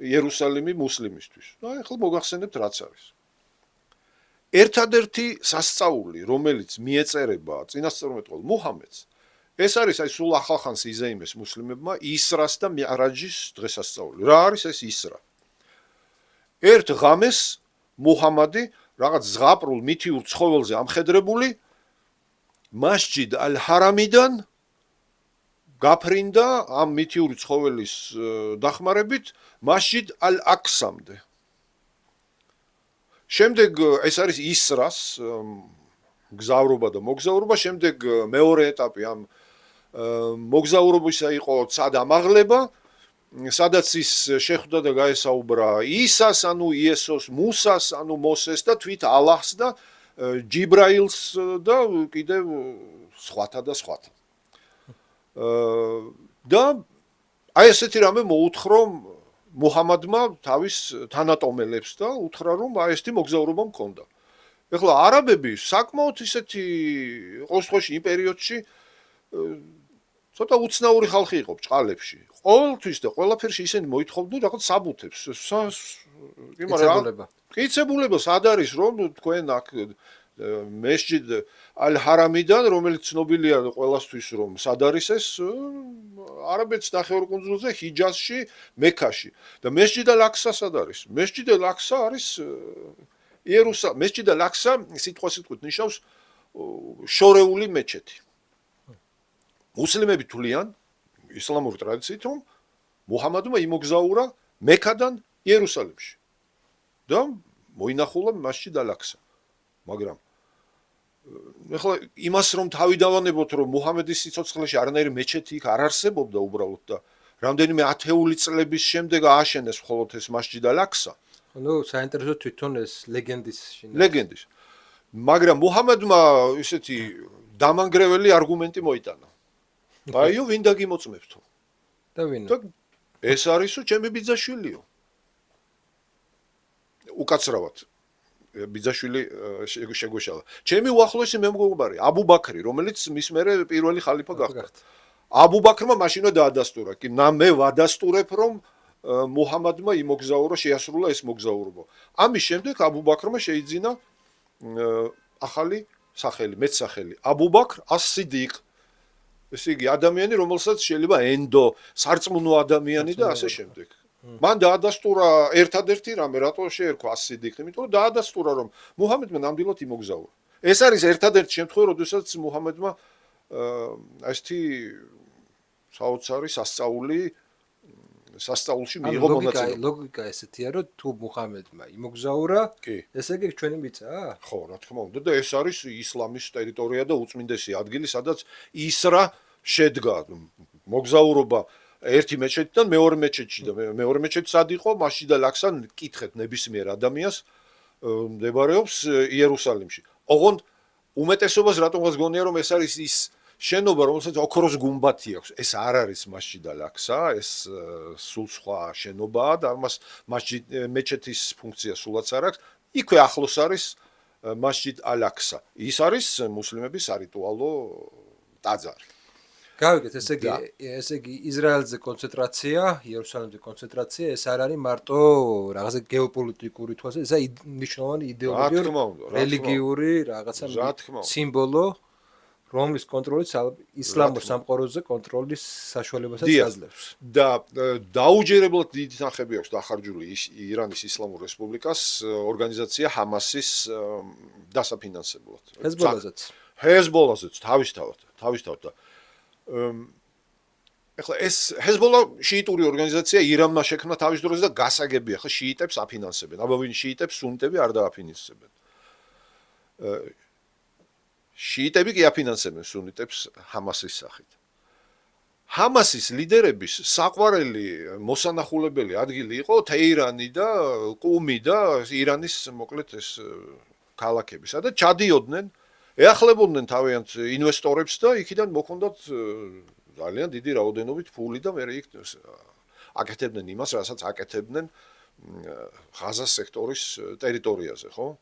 იერუსალიმი მუსლიმისთვის? და ახლა მოგახსენებთ რაც არის. ერთადერთი სასწაული, რომელიც მიეწერება წინასწარმეტყველ მუჰამედს, ეს არის აი სულ ახალხანს იზეიმეს მუსლიმებმა ისრას და მი'რაჯის დღესასწაული. რა არის ეს ისრა? ერთ ღამეს მუჰამადი რაღაც ზღაპრულ მითიურ ცხოველზე ამხედრებული მასჯიდ ალ-ჰარამიდან გაფრინდა ამ მითიური ცხოველის დახმარებით მასჯიდ ალ-აქსამდე. შემდეგ ეს არის ისრას გზავრობა და მოგზაურობა, შემდეგ მეორე ეტაპი ამ მოგზაურობისა იყო ცად ამაღლება, სადაც ის შეხვდა და გაესაუბრა ისას, ანუ იესოს, მუსას, ანუ მოსეს და თვით ალაჰს და ჯიბრაილს და კიდევ სხვათა და სხვათა. და აი ესეთი რამე მოუთხრა მუჰამადმა თავის თანატომელებს და უთხრა რომ აი ესეთი მოგზაურობა მქონდა. ეხლა არაბები საკმაოდ ისეთი ყოველ შემთხვევაში იმ პერიოდში ცოტა უცნაური ხალხი იყო ბჭყალებში. ყოველთვის და ყველაფერში ისინი მოითხოვდნენ რაღაც საბუთებს. მტკიცებულებას სად არის რომ თქვენ აქ მასჯიდ ალ-ჰარამიდან, რომელიც ცნობილია ყველასთვის რომ სად არის ეს არაბეთის ნახევარკუნძულზე, ჰიჯაზში, მექაში. და მასჯიდ ალ-აქსა სად არის? მასჯიდ ალ-აქსა არის მასჯიდ ალ-აქსა სიტყვით ნიშნავს შორეული მეჩეთი. მუსლიმები თვლიან ისლამური ტრადიციით რომ მუჰამადმა იმოგზაურა მექადან იერუსალიმში და მოინახულა მასჯიდ ალ-აქსა. მაგრამ ეხლა იმას რომ თავიდანვანებოთ რომ მუჰამედის სიცოცხლეში არანაირი მეჩეთი იქ არ არსებობდა უბრალოდ და რამდენიმე ათეული წლების შემდეგ ააშენეს მხოლოდ ეს მასჯიდ ალ-აქსა. ნუ საინტერესო თვითონ ეს ლეგენდის შინაარსი. ლეგენდის. მაგრამ მუჰამედმა ისეთი დამანგრეველი არგუმენტი მოიტანა. აიო, ვინ დაგიმოწმებთო? და ვინ? ეს არისო ჩემი ბიძაშვილიო. უკაცრავად ბიძაშვილი შეგვეშალა. ჩემი უახლოესი მემკვიდრე აბუ ბაქრი, რომელიც მის მერე პირველი ხალიფა გახდა. აბუ ბაქრმა მაშინვე დაადასტურა. კი, მე ვადასტურებ რომ მუჰამადმა იმოგზაურა, შეასრულა ეს მოგზაურობა. ამის შემდეგ აბუ ბაქრმა შეიძინა ახალი სახელი, მეცსახელი. აბუ ბაქრ ას-სიდიყ. ესე იგი ადამიანი, რომელსაც შეიძლება ენდო, სარწმუნო ადამიანი და ასე შემდეგ. მან დაადასტურა ერთადერთი რამე, რატო შეერქვა ას-სიდიqi, იმიტომ რომ დაადასტურა რომ მუჰამედმა ნამდვილად იმოგზაურა. ეს არის ერთადერთი შემთხვევა, როდესაც მუჰამედმა ასეთი საოცარი სასწაულში მიიღო მონაწილეობა. ლოგიკა ესეთია, რომ თუ მუჰამედმა იმოგზაურა, ესე იგი ჩვენი მიწაა? ხო, რა თქმა უნდა, და ეს არის ისლამის ტერიტორია და უწმინდესი ადგილი, სადაც ისრა შედგა მოგზაურობა ერთი მეჩეთიდან მეორე მეჩეთში და მეორე მეჩეთი სად იყო? მასჯიდ ალ-აქსა კითხეთ ნებისმიერ ადამიანს მდებარეობს იერუსალიმში. ოღონდ უმეტესობას რატომღაც გონია რომ ეს არის ის შენობა, რომელსაც ოქროს გუმბათი აქვს. ეს არ არის მასჯიდ ალ-აქსა, ეს სულ სხვა შენობაა და ამას მეჩეთის ფუნქცია სულაც არ აქვს. იქვე ახლოს არის მასჯიდ ალ-აქსა. ის არის მუსლიმების სარიტუალო ტაძარი. გავიგეთ, ესე იგი ისრაელზე კონცენტრაცია, იერუსალიმზე კონცენტრაცია, ეს არ არის მარტო რაღაცა გეოპოლიტიკური თვალსაზრისით, ესა მნიშვნელოვანი იდეოლოგიური, რელიგიური რაღაცა სიმბოლო, რომლის კონტროლიც ისლამურ სამყაროზე კონტროლის საშუალებასაც აძლევს. და დაუჯერებლად დიდი თანხები აქვს დახარჯული ირანის ისლამურ რესპუბლიკას ორგანიზაცია ჰამასის დასაფინანსებლად. ჰეზბოლაზეც თავისთავად და ეხლა ეს ჰეზბოლა შიიტური ორგანიზაცია ირანმა შექმნა თავის დროზე და გასაგებია ხა შიიტებს აფინანსებენ. აბა ვინ შიიტებს, სუნიტები არ დააფინანსებენ. შიიტები კი აფინანსებენ სუნიტებს ჰამასის სახით. ჰამასის ლიდერების საყვარელი მოსანახულებელი ადგილი იყო თეირანი და ყუმი და ირანის მოკლედ ეს ქალაქები, სადაც ჩადიოდნენ, ეახლებოდნენ თავიანთ ინვესტორებს და იქიდან მოქონდათ ძალიან დიდი რაოდენობით ფული და მე იქ აკეთებდნენ იმას, რასაც აკეთებდნენ ღაზას სექტორის ტერიტორიაზე, ხო?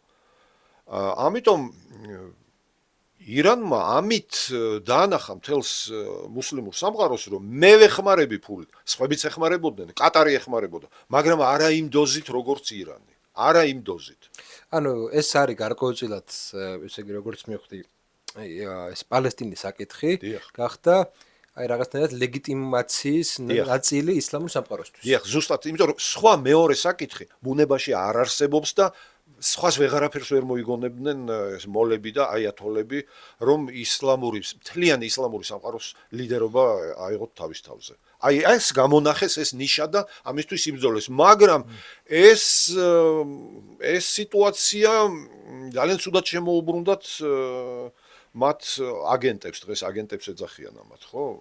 ამიტომ ირანმა ამით დაანახა მთელს მუსლიმურ სამყაროს, რომ მე ვეხმარები ფულით, სხვაებიც ეხმარებოდნენ, კატარი ეხმარებოდა, მაგრამ არა იმ დოზით, როგორც ირანი. არა იმ დოზით. ანუ ეს არის გარკვეულწილად, ესე იგი როგორც მივხვდი, ეს პალესტინის საკითხი გახდა აი რაღაცნაირად ლეგიტიმაციის ნაწილი ისლამურ სამყაროსთვის. დიახ, ზუსტად, იმიტომ რომ სხვა მეორე საკითხი ბუნებაში არ არსებობს და სხვას ვეღარაფერს ვერ მოიგონებდნენ ეს მოლები და აიათოლები, რომ მთლიანი ისლამური სამყაროს ლიდერობა აიღოთ თავის თავზე. აი ეს გამონახეს ეს ნიშა და ამისთვის იბრძოლეს, მაგრამ ეს სიტუაცია ძალიან ცუდად შემოუბრუნდათ მათ აგენტებს, დღეს აგენტებს ეძახიან ამათ, ხო?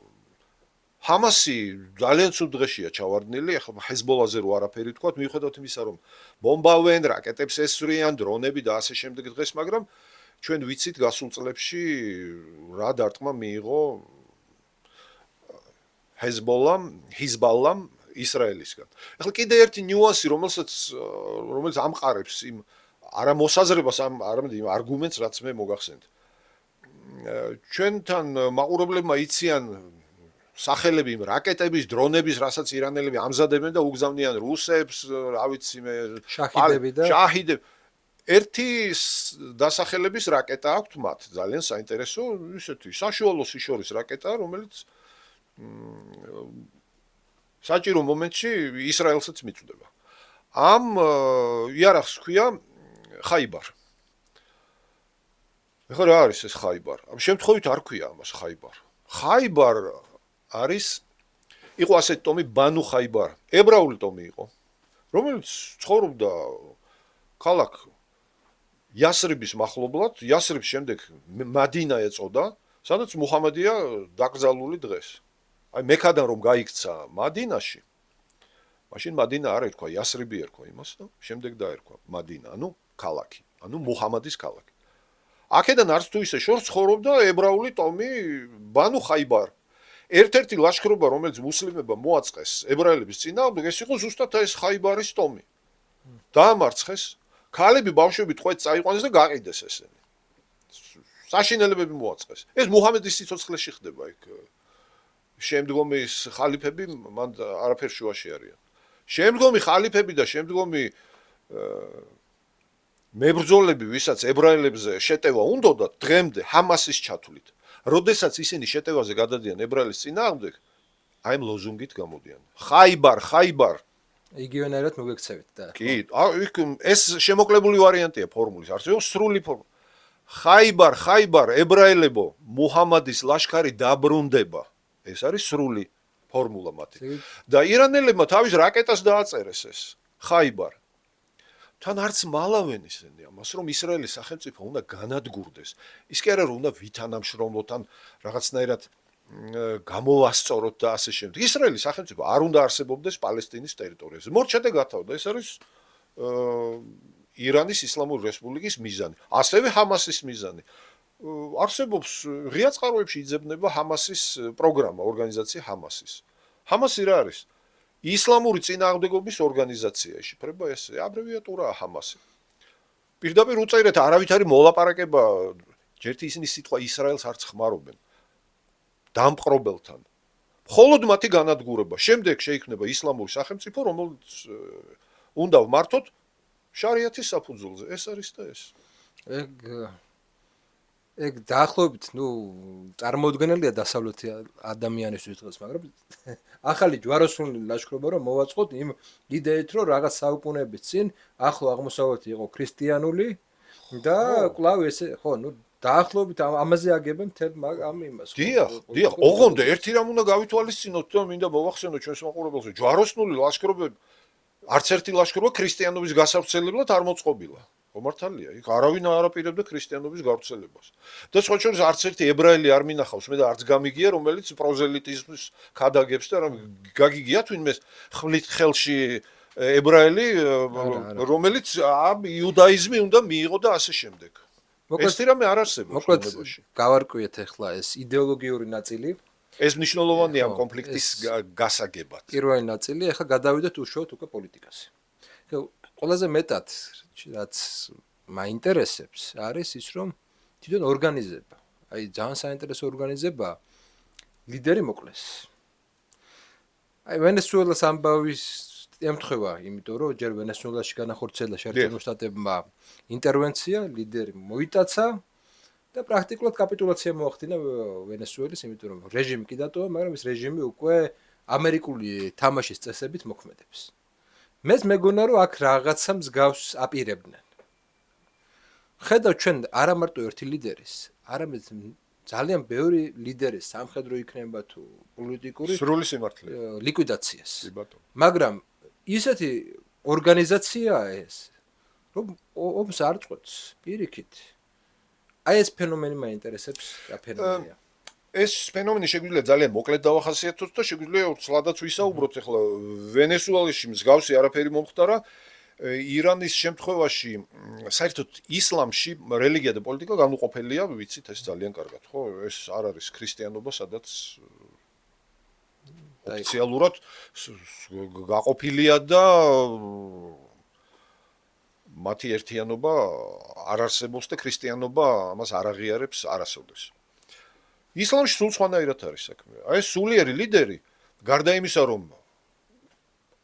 ჰამასი ძალიან ცუდ დღეშია ჩავარდნილი, ახლა ჰეზბოლაზე რო არაფერი თქვა, მიუხედავად იმისა, რომ ბომბავენ, რაკეტებს ესვრიან, დრონები და ასე შემდეგ დღეს, მაგრამ ჩვენ ვიცით გასულ წლებში რა დარტყმა მიიღო ჰიზბალამ ისრაელისგან. ახლა კიდე ერთი ნიუანსი, რომელიც ამყარებს იმ არა მოსაზრებას, არამედ იმ არგუმენტს, რაც მე მოგახსენთ. ჩვენთან მაყურებლებმა იციან სახელები იმ რაკეტების, დრონების, რასაც ირანელები ამზადებენ და უგზავნიან რუსებს, რა ვიცი მე, შაჰიდები. ერთი დასახელების რაკეტა აქვთ მათ, ძალიან საინტერესო, ისეთი საშუალო სიშორის რაკეტა, რომელიც საჭირო მომენტში ისრაელსაც მიწვდება. ამ იარაღს ჰქვია ხაიბარ. ეხლა რა არის ეს ხაიბარ? ამ შემთხვევით არ ჰქვია ამას ხაიბარ. ხაიბარ იყო ასეთი ტომი ბანუ ხაიბარ, ებრაული ტომი იყო, რომელიც ცხოვრობდა ქალაქ იასრიბის მახლობლად, იასრიბის შემდეგ მადინა ეწოდა, სადაც მუჰამედია დაკრძალული დღეს. აი მექადან რომ გაიქცა მადინაში, მაშინ მადინა არ ერქვა, იასრიბი ერქვა იმას და შემდეგ დაერქვა მადინა, ანუ ქალაქი, ანუ მუჰამადის ქალაქი. აქედან არც თუ ისე შორს ცხოვრობდა ებრაული ტომი ბანუ ხაიბარ. ერთ-ერთი ლაშქრობა, რომელიც მუსლიმებმა მოაწყეს ებრაელების წინააღმდეგ, ეს იყო ზუსტად ეს ხაიბარის ტომი. დაამარცხეს, ქალები ბავშვები ტყვედ წაიყვანეს და გაყიდეს ესენი. საშინელებები მოაწყეს. ეს მუჰამედის სიცოცხლეში ხდება იქ. შემდგომი ხალიფები მან არაფერ შუაში არიან. შემდგომი ხალიფები და შემდგომი მებრძოლები, ვისაც ებრაელებზე შეტევა უნდათ, დღემდე ჰამასის ჩათვლით. როდესაც ისინი შეტევაზე გადადიან ებრაელის წინააღმდეგ, აი ამ ლოზუნგით გამოდიან. ხაიბარ. იგივენაირად მოგექცევით და. კი, ეს შემოკლებული ვარიანტია ფორმულის, არც იყო სრული ფორმულა. ხაიბარ, ებრაელებო, მუჰამადის ლაშქარი დაბრუნდება. ეს არის სრული ფორმულა მათი. და ირანელებმა თავის რაკეტას დააწერეს ეს ხაიბარ. თან არც მალავენ ისინი ამას, რომ ისრაელის სახელმწიფო უნდა განადგურდეს. ის კი არა რომ უნდა ვითანამშრომლოთ ან რაღაცნაირად გამოვასწოროთ და ასე შემდეგ. ისრაელის სახელმწიფო არ უნდა არსებობდეს პალესტინის ტერიტორიაზე. მორჩა და გათავდა. ეს არის ირანის ისლამური რესპუბლიკის მიზანი. ასევე ჰამასის მიზანი. არსებობს ღია წყაროებში იძებნება ჰამასის პროგრამა, ორგანიზაცია ჰამასის. ჰამასი რა არის? ისლამური წინააღმდეგობის ორგანიზაცია შეფრება ეს აბრევიატურაა ჰამასი. პირდაპირ უწერეთ არავით არის მოლაპარაკება, ჯერთი ისინი სიტყვა ისრაელს არც ხმარობენ. დამპყრობელთან. მხოლოდ მათი განადგურება. შემდეგ შეიქმნება ისლამური სახელმწიფო, რომელიც უნდა ვმართოთ შარიათის საფუძველზე. ეს არის და ეს. ეგ დაახლოებით, წარმოუდგენელია დასავლეთი ადამიანისთვის დღეს, მაგრამ ახალი ჯვაროსნული ლაშქრობა რომ მოვაწყოთ იმ იდეით, რომ რაღაც საუკუნეების წინ ახლო აღმოსავლეთი იყო ქრისტიანული და კვლავ ესე, დაახლოებით ამაზე აგებენ მთელ ამ იმას. დიახ, ოღონდ ერთი რამ უნდა გავითვალისწინოთ და მინდა მოვახსენოთ ჩვენს მაყურებელს, ჯვაროსნული ლაშქრობები არც ერთი ლაშქრობა ქრისტიანობის გასავრცელებლად არ მოწყობილა. მართალია, იქ არავინ არ აპირებდა ქრისტიანობის გავრცელებას. და სხვა შორის არც ერთი ებრაელი არ მინახავს, მე და არც გამიგია, რომელიც პროზელიტიზმის ქადაგებს და გაგიგიათ ვინმე ხვლით ხელში ებრაელი, რომელიც ამ იუდაიზმი უნდა მიიღო და ასე შემდეგ. ეს რამე არ არსებობს ბუნებაში. გავარკვიეთ ახლა ეს იდეოლოგიური ნაწილი. ეს მნიშვნელოვანია ამ კონფლიქტის გასაგებად. პირველი ნაწილი, ახლა გადავიდეთ უშუალოდ უკვე პოლიტიკაზე. ყველაზე მეტად რაც მაინტერესებს არის ის, რომ თვითონ ორგანიზება, ძალიან საინტერესო ორგანიზება ლიდერი მოკლეს. ვენესუელას ამბავის ემთხვევა, იმიტომ რომ ჯერ ვენესუელაში განახორციელა შეერთებულ შტატებმა ინტერვენცია, ლიდერი მოიტაცა და პრაქტიკულად კაპიტულაცია მოახდინა ვენესუელის, იმიტომ რომ რეჟიმი კი დატოვა, მაგრამ ეს რეჟიმი უკვე ამერიკული თამაშის წესებით მოქმედებს. მეც მეგონა რომ აქ რაღაცა მსგავს აპირებდნენ. ხედავ ჩვენ არა მარტო ერთი ლიდერის, არამედ ძალიან ბევრი ლიდერის სამხედრო იქნება თუ პოლიტიკური სრული სიმართლე ლიკვიდაციას. მაგრამ ისეთი ორგანიზაციაა ეს, რომ ომს არ წყვეტს პირიქით. აი ეს ფენომენი მაინტერესებს, რა ფენომენია. ეს ფენომენი შეგვიძლია ძალიან მოკლედ დავახასიათოთ და შეგვიძლია ცლადაც ვისაუბროთ. ახლა ვენესუელაში მსგავსი არაფერი მომხდარა. ირანის შემთხვევაში საერთოდ ისლამში რელიგია და პოლიტიკა განუყოფელია, ვიცით ეს ძალიან კარგად, ხო? ეს არ არის ქრისტიანობა, სადაც ოფიციალურად გაყოფილია და მათი ერთიანობა არ არსებობს და ქრისტიანობა ამას არ აღიარებს არასოდეს. ისლამში სულ სხვანაირად არის საქმე. აი ეს სულიერი ლიდერი, გარდა იმისა, რომ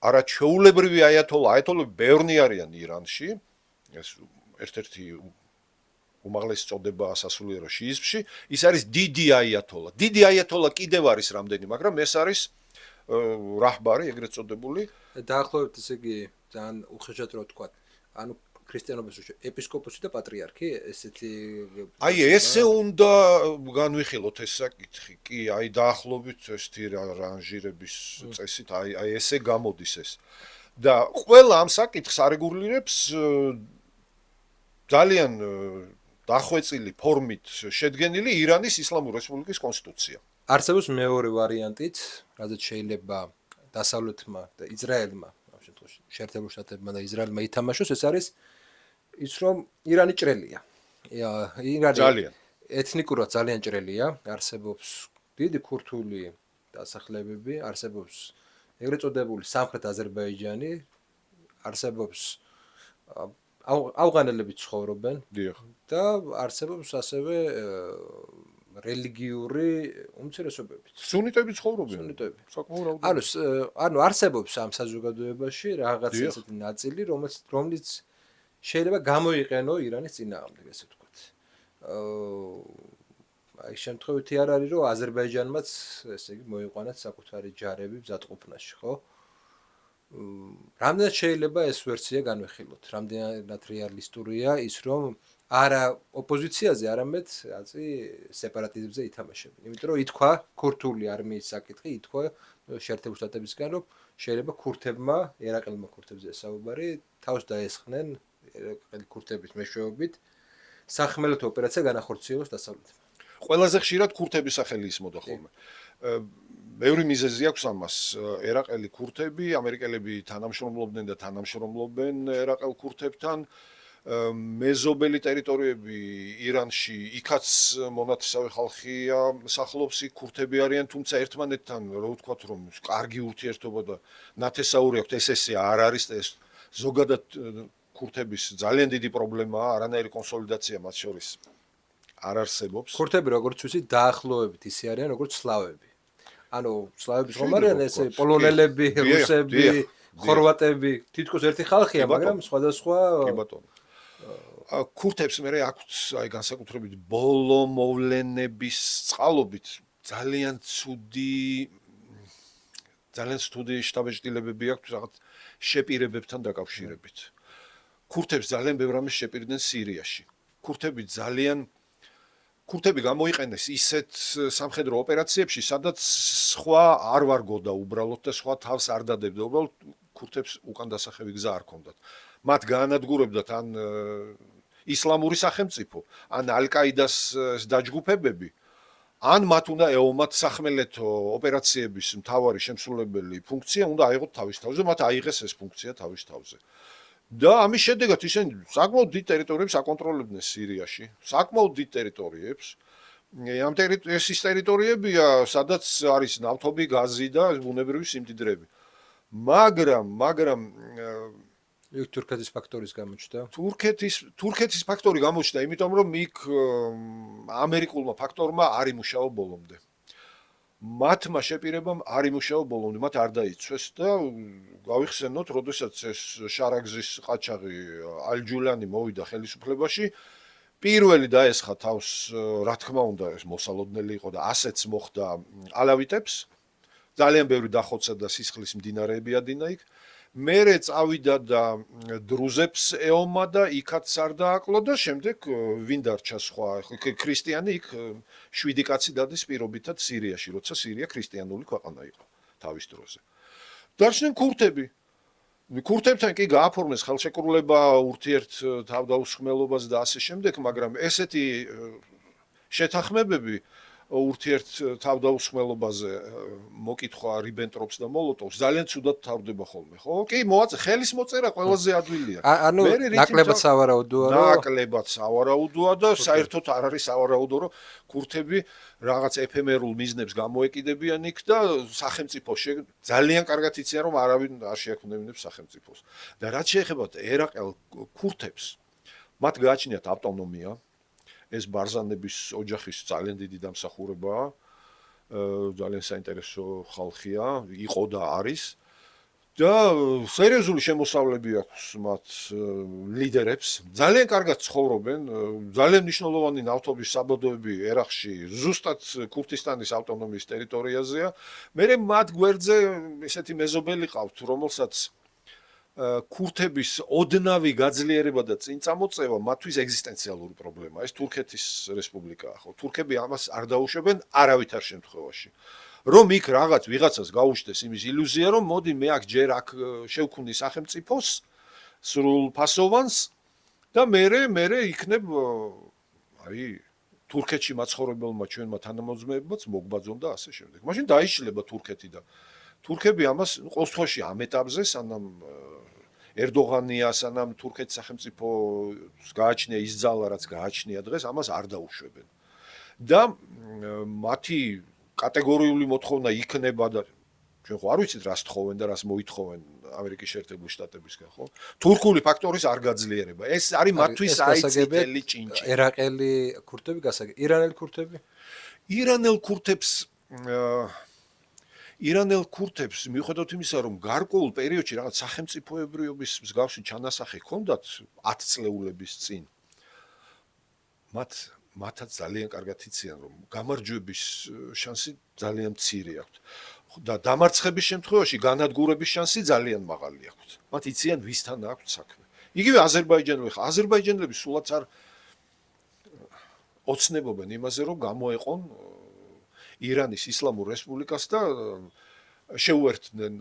არაჩვეულებრივი აიათოლები ბევრნი არიან ირანში, ეს ერთ-ერთი უმაღლესი წოდება სასულიერო შიიზმში, ის არის დიდი აიათოლა. დიდი აიათოლა კიდევ არის რამდენი, მაგრამ ეს არის რაჰბარი, ეგრეთ წოდებული. დაახლოებით ესე იგი ძალიან უხეშად რო ვთქვა. ანუ ქრისტიანობის ეპისკოპოსი და პატრიარქი, ესეთი აი ესე უნდა განვიხილოთ ეს საკითხი. კი, აი დაახლოებით ეს რანჟირების წესით, აი ესე გამოდის ეს. და ყველა ამ საკითხს არეგულირებს ძალიან დახვეწილი ფორმით შედგენილი ირანის ისლამური რესპუბლიკის კონსტიტუცია. არსებობს მეორე ვარიანტიც, რადგან შეიძლება დასავლეთმა და ისრაელმა, ამ შემთხვევაში შეერთებულ შტატებმა და ისრაელმა ითამაშოს, ეს არის ის რომ ირანი ჭრელია. ირანი ძალიან ეთნიკურად ძალიან ჭრელია, არსებობს დიდი ქურთული დასახლებები, არსებობს ეგრეთ წოდებული სამხრეთ აზერბაიჯანი, არსებობს ავღანელები ცხოვრობენ და არსებობს ასევე რელიგიური უმცირესობები. სუნიტები ცხოვრობენ. სუნიტები. საკმაოდ ანუ არსებობს ამ საზოგადოებაში რაღაც ესეთი ნაწილი, რომელიც შეიძლება გამოიყენო ირანის წინააღმდეგ, ესე ვთქვათ. აი შემთხვევითი არ არის, რომ აზერბაიჯანმაც, ესე იგი, მოიყვანათ საკუთარი ჯარები მზადყოფნაში, ხო? რამდენად შეიძლება ეს ვერსია განვიხილოთ? რამდენად რეალისტურია ის, რომ არა ოპოზიციაზე, არამედ ასე სეპარატიზმზე ითამაშებენ. იმიტომ რომ ითქვა ქურთული არმიის საკითხი, ითქვა შეერთებულ შტატებისგან, რომ შეიძლება ქურთებმა, ერაყელმა ქურთებზე საუბარი, თავს დაესხნენ ერაყელი ქურთების მეშვეობით სახმელეთო ოპერაცია განახორციელოს დასავლეთმა. ყველაზე ხშირად ქურთების სახელი ისმოდა ხოლმე. ბევრი მიზეზი აქვს ამას. ერაყელი ქურთები, ამერიკელები თანამშრომლობდნენ და თანამშრომლობენ ერაყელ ქურთებთან. მეზობელი ტერიტორიები ირანში, იქაც მონათესავე ხალხია, სახლობს იქ ქურთები არიან, თუმცა ერთმანეთთან რა ვთქვათ, რომ კარგი ურთიერთობა და ნათესაური აქვთ, ეს არ არის და ეს ზოგადად ქურთების ძალიან დიდი პრობლემაა, არანაირი კონსოლიდაცია მათ შორის არ არსებობს. ქურთები როგორც ვიცი დაახლოებით ისე არიან როგორც სლავები. ანუ სლავების ხომ არიან ესე პოლონელები, რუსები, ხორვატები, თითქოს ერთი ხალხია, მაგრამ სხვადასხვა კი ბატონო. ქურთებს მე აქვს აი განსაკუთრებით ბოლო მოვლენების წყალობით ძალიან ცუდი შტაბ-ჭრილებები აქვს რაღაც შეპირებებთან დაკავშირებით. ქურთებს ძალიან ბევრ რამეს შეპირდნენ სირიაში. ქურთები გამოიყენეს ისეთ სამხედრო ოპერაციებში, სადაც სხვა არ ვარგოდა უბრალოდ და სხვა თავს არ დადებდა. უბრალოდ ქურთებს უკან დასახევი გზა არ ჰქონდათ. მათ გაანადგურებდათ ან ისლამური სახელმწიფო, ან ალ-კაიდას დაჯგუფებები, ან მათ უნდა ეომათ სახმელეთო ოპერაციების მთავარი შემსრულებელი ფუნქცია უნდა აიღოთ თავის თავზე, მათ აიღეს ეს ფუნქცია თავის თავზე. და ამის შედეგად ისინი საკმაოდ დიდ ტერიტორიებს აკონტროლებდნენ სირიაში, საკმაოდ დიდ ტერიტორიებს. ეს ის ტერიტორიებია, სადაც არის ნავთობი, გაზი და ბუნებრივი სიმდიდრეები. მაგრამ თურქეთის ფაქტორის გამოჩნდა. თურქეთის ფაქტორი გამოჩნდა, იმიტომ რომ იქ ამერიკულმა ფაქტორმა არ იმუშაო ბოლომდე. მათმა შეპირებამ არ იმუშაო ბოლომდე, მათ არ დაიცვეს და გავიხსენოთ, როდესაც ეს შარაგზის ყაჩაღი ალ-ჯულანი მოვიდა ხელისუფლებაში, პირველი დაესხა თავს, რა თქმა უნდა, ეს მოსალოდნელი იყო და ასეც მოხდა ალავიტებს. ძალიან ბევრი დახოცა და სისხლის მდინარეები ადინა იქ. მერე წავიდა და დრუზებს ეომა და იქაც არ დააკლო და შემდეგ ვინ დარჩა სხვა ქრისტიანი იქ 7 კაცი დადის პირობითად სირიაში, როცა სირია ქრისტიანული ქვეყანა იყო თავის დროზე. დარჩნენ ქურთები. ქურთებთან კი გააფორმეს ხელშეკრულება ურთიერთ თავდაუსხმელობას და ასე შემდეგ, მაგრამ ესეთი შეთანხმებები ურთიერთ თავდაუსხმელობაზე მოკითხვა რიბენტროპს და მოლოტოვს ძალიან ცუდად თავდება ხოლმე, ხო? კი, ხელის მოწერა ყველაზე ადვილია. ანუ ნაკლებად სავარაუდოა, რომ ნაკლებად სავარაუდოა და საერთოდ არ არის სავარაუდო, რომ ქურთები რაღაც ეფემერულ მიზნებს გამოეკიდებიან იქ და სახელმწიფოში ძალიან კარგად იციან, რომ არავინ არ შეექმნებინებს სახელმწიფოს. და რაც შეეხება ერაყელ ქურთებს, მათ გააჩნიათ ავტონომია. ეს ბარზანების ოჯახის ძალიან დიდი დამსახურებაა. ძალიან საინტერესო ხალხია, იყო და არის. და სერიოზული შემოსავლები აქვს მათ ლიდერებს. ძალიან კარგად ცხოვრობენ, ძალიან მნიშვნელოვანი ნავთობის საბადოები ერაყში, ზუსტად ქურთისტანის ავტონომიის ტერიტორიაზეა. მე მათ გვერდზე ესეთი მეზობელი ყავთ, რომელსაც ქურთების ოდნავი გაძლიერება და წინ წამოწევა მათთვის ეგზისტენციალური პრობლემაა. ეს თურქეთის რესპუბლიკაა, ხო? თურქები ამას არ დაუშვებენ არავითარ შემთხვევაში. რომ იქ რაღაც ვიღაცას გაუშვდეს იმის ილუზია, რომ მოდი მე აქ ჯერ აქ შევქმნი სახელმწიფოს სრულ ფასოვანს და მე იქნებ აი თურქეთში მაცხოვრებელმა ჩვენმა თანამოძმეებმაც მოგბაძონ და ასე შემდეგ. მაშინ დაიშლება თურქეთი და თურქები ამას ყოველ შემთხვევაში ამ ეტაპზე სანამ ერდოღანია, სანამ თურქეთის სახელმწიფოს გააჩნია ის ძალა, რაც გააჩნია დღეს, ამას არ დაუშვებენ. და მათი კატეგორიული მოთხოვნა იქნება და ჩვენ ხო არ ვიცით რას თხოვენ და რას მოითხოვენ ამერიკის შეერთებული შტატებისგან, ხო? თურქული ფაქტორის არ გაძლიერება. ეს არის მათთვის აიწითელი ჭინჭი. ერაყელი ქურთები გასაგებია. ირანელი ქურთები? ირანელ ქურთებს მიუხედავად იმისა, რომ გარკვეულ პერიოდში რაღაც სახელმწიფოებრიობის მსგავსი ჩანასახი ჰქონდათ 10 წლეულების წინ, მათაც ძალიან კარგად იციან, რომ გამარჯვების შანსი ძალიან მცირე აქვთ. და დამარცხების შემთხვევაში განადგურების შანსი ძალიან მაღალი აქვთ. მათ იციან ვისთან აქვთ საქმე. იგივე აზერბაიჯანული ხა აზერბაიჯანელები სულაც არ ოცნებობენ იმაზე, რომ გამოეყონ ირანის ისლამურ რესპუბლიკას და შეუერთდნენ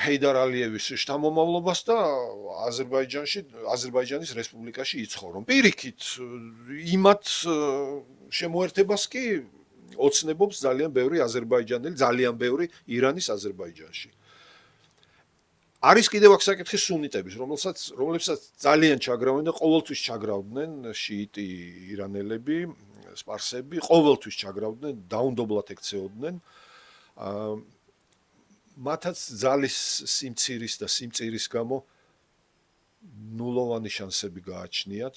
ჰეიდარ ალიევის შთამომავლობას და აზერბაიჯანის რესპუბლიკაში იცხოვრონ. პირიქით იმათ შემოერთებას კი ოცნებობს ძალიან ბევრი აზერბაიჯანელი, ძალიან ბევრი ირანის აზერბაიჯანში. არის კიდევ აქ საკითხი სუნიტების, რომლებსაც ძალიან ჩაგრავენ და ყოველთვის ჩაგრავდნენ შიიტი ირანელები, სპარსები, ყოველთვის ჩაგრავდნენ, დაუნდობლად ექცეოდნენ. მათაც ძალის სიმცირის და სიმწირის გამო ნულოვანი შანსები გააჩნიათ.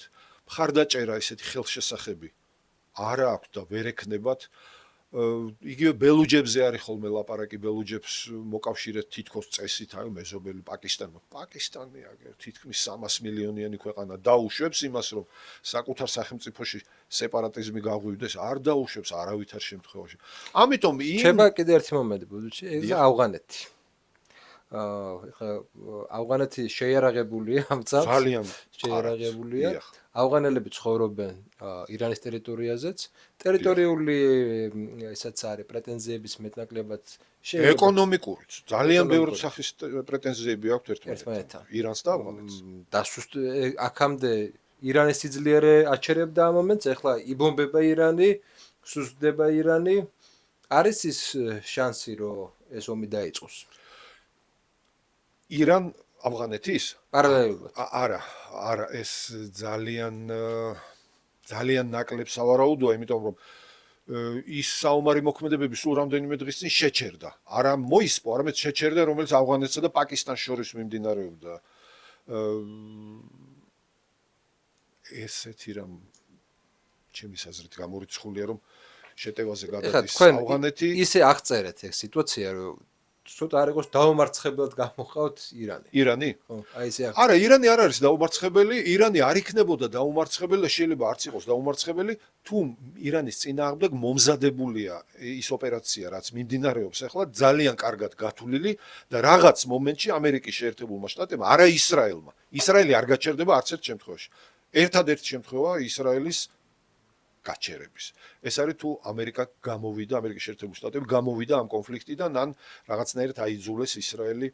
მხარდაჭერა ესეთი ხელშესახები არა აქვს და ვერ ექნებათ. იგივე ბელუჯებზე არის ხოლმე ლაპარაკი, ბელუჯებს მოკავშირეთ თითქოს წესით, აი მეზობელი პაკისტანი აგერ თითქმის 300 მილიონიანი ქვეყანა დაუშვებს იმას, რომ საკუთარ სახელმწიფოში სეპარატიზმი გაღვივდეს, არ დაუშვებს არავითარ შემთხვევაში. ამიტომ შეება კიდე ერთი მომენტი ბუდუჩი, ეს ავღანეთი. ეხლა ავღანეთი შეიარაღებულია ამ წამს. ძალიან შეიარაღებულია. ავღანელები ცხოვრობენ ირანის ტერიტორიაზეც. ტერიტორიული ესაც არის პრეტენზიების მეტნაკლებად ეკონომიკურიც ძალიან ბევრი სახის პრეტენზიები აქვს ერთმანეთთან. ირანს და ავღანეთს. აქამდე ირანის სიძლიერე აჩერებდა ამ მომენტს, ეხლა იბომბება ირანი, სუსტდება ირანი. არის ის შანსი, რომ ეს ომი დაიწყოს? ირან ავღანეთის პარალელურად. არა, ეს ძალიან ნაკლებ სავარაუდოა, იმიტომ რომ ის საომარი მოქმედებები სულ რამდენიმე დღის წინ შეჩერდა. არა მოისპო, არამედ შეჩერდა, რომელიც ავღანეთსა და პაკისტანს შორის მიმდინარეობდა. ესეთი რამ ჩემის აზრით გამორიცხულია, რომ შეტევაზე გადადის ავღანეთი. ისე აღწერეთ ეს სიტუაცია, რომ ცოტა არ იყოს დაუმარცხებლად გამოყავთ ირანი. ირანი? ხო, აი ესე აღწერეთ. არა, ირანი არ არის დაუმარცხებელი, ირანი არ იქნებოდა დაუმარცხებელი და შეიძლება არც იყოს დაუმარცხებელი, თუ ირანის წინააღმდეგ მომზადებულია ის ოპერაცია, რაც მიმდინარეობს ახლა ძალიან კარგად გათვლილი და რაღაც მომენტში ამერიკის შეერთებულმა შტატებმა, არა ისრაელმა. ისრაელი არ გაჩერდება არც ერთ შემთხვევაში. ერთადერთი შემთხვევა ისრაელის გაჩერების. ეს არის თუ ამერიკის შეერთებული შტატები გამოვიდა ამ კონფლიქტიდან, ან რაღაცნაირად აიძულეს ისრაელი.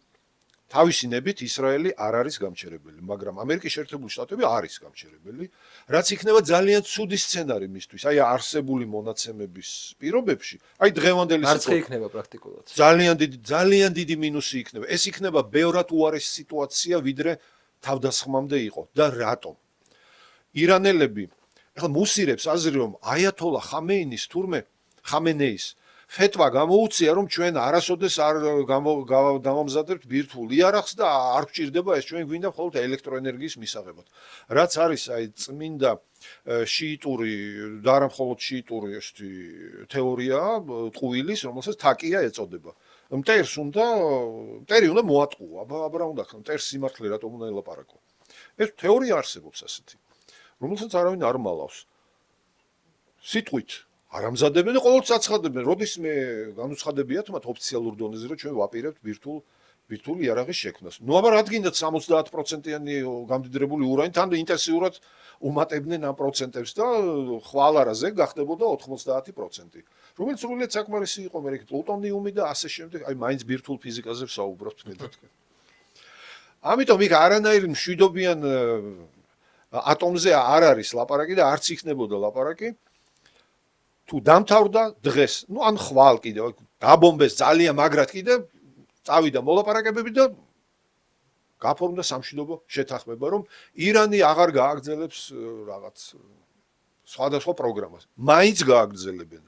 თავისი ნებით ისრაელი არ არის გამჩერებელი, მაგრამ ამერიკის შეერთებული შტატები არის გამჩერებელი, რაც იქნება ძალიან ცუდი სცენარი მისთვის. აი არსებული მონაცემების პირობებში, აი დღევანდელი სიტუაცია იქნება პრაქტიკულად. ძალიან დიდი მინუსი იქნება. ეს იქნება ბევრად უარესი სიტუაცია, ვიდრე თავდასხმამდე იყო. და რატომ? ირანელები ახლა მუსირებს აზრი, რომ აიათოლა ხამენეის ფეთვა გამოუწია, რომ ჩვენ არასოდეს არ დავამზადებთ ბირთვულ იარაღს და არ გვჭირდება ეს, ჩვენ გვინდა მხოლოდ ელექტროენერგიის მისაღებად. რაც არის აი წმინდა შიიტური და არა მხოლოდ შიიტური ესეთი თეორია ტყუილის, რომელსაც თაკია ეწოდება. მტერი უნდა მოატყუო, აბა რა უნდა ხან, მტერს სიმართლე რატომ უნდა ელაპარაკო? ეს თეორია არსებობს ასეთი, რომელსაც არავინ არ მალავს. სიტყვით არ ამზადებენ და ყოველთვის აცხადებენ, როდის მე განუცხადებიათ მათ ოფიციალურ დონეზე, რომ ჩვენ ვაპირებთ ბირთვული იარაღის შექმნას. ნუ აბა რადგინდათ 70%-იანი გამდიდრებული ურანი, თან ინტენსიურად უმატებდნენ ამ პროცენტებს და ხვალარაზე გახდებოდა 90%, რომელიც სრულიად საკმარისი იყო მე პლუტონიუმი და ასე შემდეგ, აი მაინც ბირთვულ ფიზიკაზე ვსაუბრობთ მე და თქვენ. ამიტომ იქ არანაირი მშვიდობიან ატომზე არ არის ლაპარაკი და არც იქნებოდა ლაპარაკი. თუ დამთავრდა დღეს, ნუ ან ხვალ კიდე დაბომბეს ძალიან მაგრად კიდე წავიდა მოლაპარაკებები და გაფორმდა სამშვიდობო შეთანხმება, რომ ირანი აღარ გააგრძელებს რაღაც სხვადასხვა პროგრამას. მაინც გააგრძელებენ.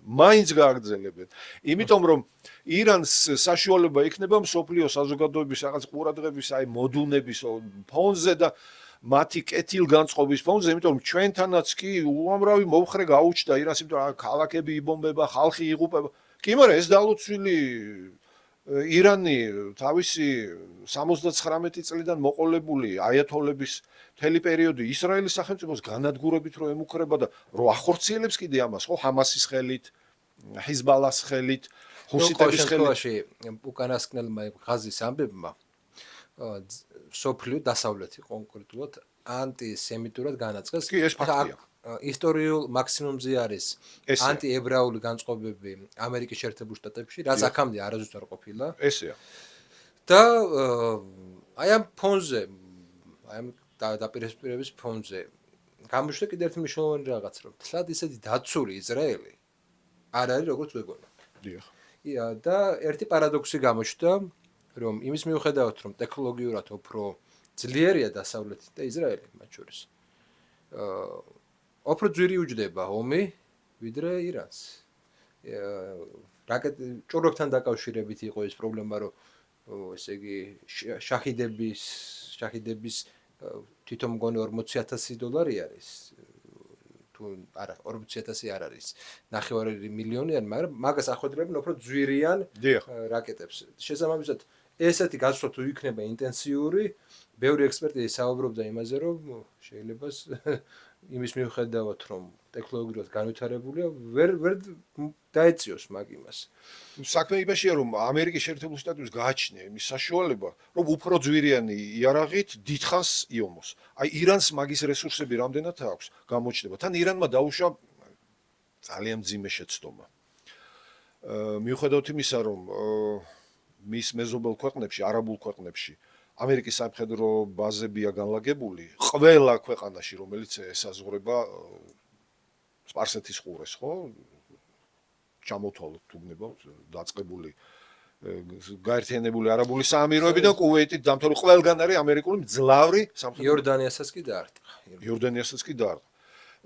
იმიტომ რომ ირანს საშუალება იქნება მსოფლიო საზოგადოების რაღაც ყურადღების აი მოდუნების ფონზე და მათი კეთილგანწყობის ფონზე, იმიტომ რომ ჩვენთანაც კი უამრავი მომხრე გაუჩნდა ირანს, იმიტომ რომ ქალაქები იბომბება, ხალხი იღუპება. კი, მაგრამ ეს დალოცვილი ირანი თავისი 79 წლიდან მოყოლებული აიათოლების მთელი პერიოდი ისრაელის სახელმწიფოს განადგურებით რო ემუქრება და რო ახორციელებს კიდე ამას, ხო, ჰამასის ხელით, ჰიზბალას ხელით, ჰუსიტების ხელით. უკანასკნელმა ღაზის ამბებმა სოფლიო დასავლეთი კონკრეტულად ანტისემიტურად განაცხეს. კი, ეს ფაქტია. ისტორიულ მაქსიმუმზე არის ანტიებრაული განწყობები ამერიკის შეერთებულ შტატებში, რაც აქამდე არასდროს არ ყოფილა. ესეა. და აი ამ ფონზე, აი ამ დაპირისპირების ფონზე გამოჩნდა კიდევ ერთი მნიშვნელოვანი რაღაც, რომ თლად ისეთი დაცული ისრაელი არ არის როგორც ვეგონა. დიახ. და ერთი პარადოქსი გამოჩნდა, რომ იმის მიუხედავად, რომ ტექნოლოგიურად უფრო ძლიერია დასავლეთი და ისრაელი მათ შორის. უფრო ძვირი უჯდება ომი, ვიდრე ირანს. ჭურვებთან დაკავშირებით იყო ეს პრობლემა, რომ ესე იგი შაჰიდების თვითონ მგონი $40,000 არის თუ არა 40,000 არ არის 9 მილიონიანი, მაგრამ მაგას ახვედრებენ უფრო ძვირიან რაკეტებს. შესაბამისად, ესეთი გაცვლა თუ იქნება ინტენსიური, ბევრი ექსპერტი საუბრობდა იმაზე, რომ შეიძლება იმის მიუხედავად, რომ ტექნოლოგიურად განვითარებულია, ვერ დაეციოს მაგ იმას. საქმე იმაშია, რომ ამერიკის შეერთებული შტატების გააჩნია იმის საშუალება, რომ უფრო ძვირიანი იარაღით დიდხანს იომოს. აი ირანს მაგის რესურსები რამდენად აქვს გამოჩნდება. თან ირანმა დაუშვა ძალიან მძიმე შეცდომა. მიუხედავად იმისა, რომ მის მეზობელ ქვეყნებში, არაბულ ქვეყნებში ამერიკის სამხედრო ბაზებია განლაგებული, ყველა ქვეყანაში, რომელიც ესაზღვრება სპარსეთის ყურეს, ხო? ჩამოთვალოთ თუ გნებავთ დაწყებული გაერთიანებული არაბული საამიროები და კუვეიტით დამთავრებული ყველგან არის ამერიკული მძლავრი სამხედრო. იორდანიასაც კი დაარტყა. იორდანიასაც კი დაარტყა.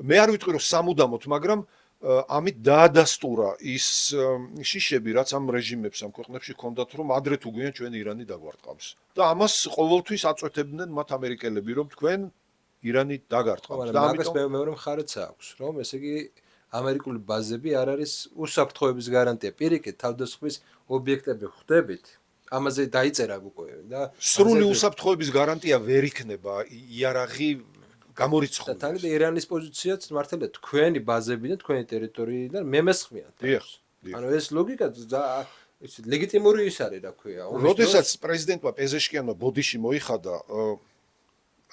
მე არ ვიტყვი რომ სამუდამოდ, მაგრამ ამით დაადასტურა ის შიშები, რაც ამ რეჟიმებს ამ ქვეყნებში ჰქონდათ, რომ ადრე თუ გვიან ჩვენ ირანი დაგვარტყამს. და ამას ყოველთვის აწვეთებდნენ მათ ამერიკელები, რომ თქვენ ირანი დაგარტყამთ. და ამას მეორე მხარეც აქვს, რომ ესე იგი ამერიკული ბაზები არ არის უსაფრთხოების გარანტია. პირიქით, თავდასხმის ობიექტები ხვდებით. ამაზე დაიწერა უკვე და სრული უსაფრთხოების გარანტია ვერ იქნება იარაღი გამორიცხული. და თან ირანის პოზიციაც მართალია თქვენი ბაზები და თქვენი ტერიტორიიდან მემესხმიან. ანუ ეს ლოგიკა ეს ლეგიტიმური ის არის, რა ქვია. როდესაც პრეზიდენტმა პეზეშკიანმა ბოდიში მოიხადა,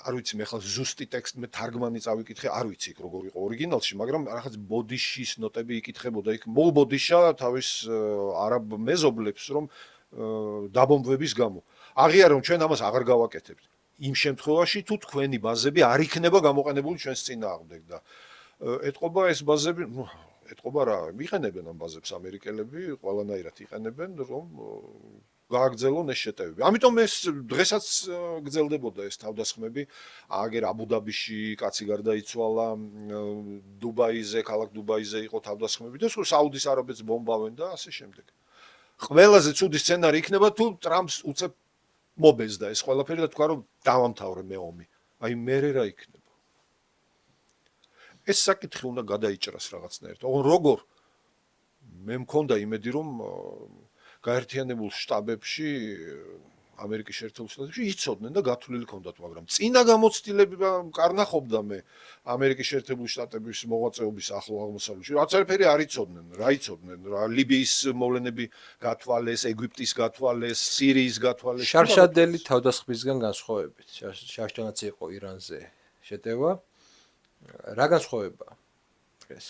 არ ვიცი მე ხალხ ზუსტი ტექსტი მე თარგმანი წავიკითხე, არ ვიცი იქ როგორ იყო ორიგინალში, მაგრამ რაღაც ბოდიშის ნოტები იკითხებოდა იქ მოლბოდიშა თავის არაბ მეზობლებს, რომ დაბომბვების გამო. აღიარა რომ ჩვენ ამას აღარ გავაკეთებთ. იმ შემთხვევაში თუ თქვენი ბაზები არ იქნება გამოყენებული ჩვენს წინააღმდეგ და ეთყობა ეს ბაზები, ეთყობა რა, იყენებენ ამ ბაზებს ამერიკელები, ყველანაირად იყენებენ, რომ გააგრძელონ ეს შეტევები. ამიტომ ეს დღესაც გრძელდებოდა ეს თავდასხმები. აგერ აბუ-დაბიში კაცი გარდაიცვალა, დუბაიზე, ქალაქ დუბაიზე იყო თავდასხმები და საუდის არაბეთს ბომბავენ და ასე შემდეგ. ყველაზე ცუდი სცენარი იქნება თუ ტრამპს უცებ მობეზდა ეს ყველაფერი და თქვა რომ დავამთავრე მე ომი. აი მე რა იქნება. ეს საკითხი უნდა გადაიჭრას რაღაცნაირად. ოღონ როგორ მე მქონდა იმედი რომ გაერთიანებულ შტაბებში ამერიკის შეერთებულ შტატებში იცოდნენ და გათვლილი ჰქონდათ, მაგრამ წინა გამოცდილები კარნახობდა მე ამერიკის შეერთებული შტატების მოღვაწეობის ახლო აღმოსავლეთში. რაც არაფერი არ იცოდნენ, რა იცოდნენ, რა ლიბიის მოვლენები გათვალეს, ეგვიპტის გათვალეს, სირიის გათვალეს. შარშადელი თავდასხმისგან განსხვავებით, შარშანაც იყო ირანზე შეტევა. რა განსხვავება დღეს?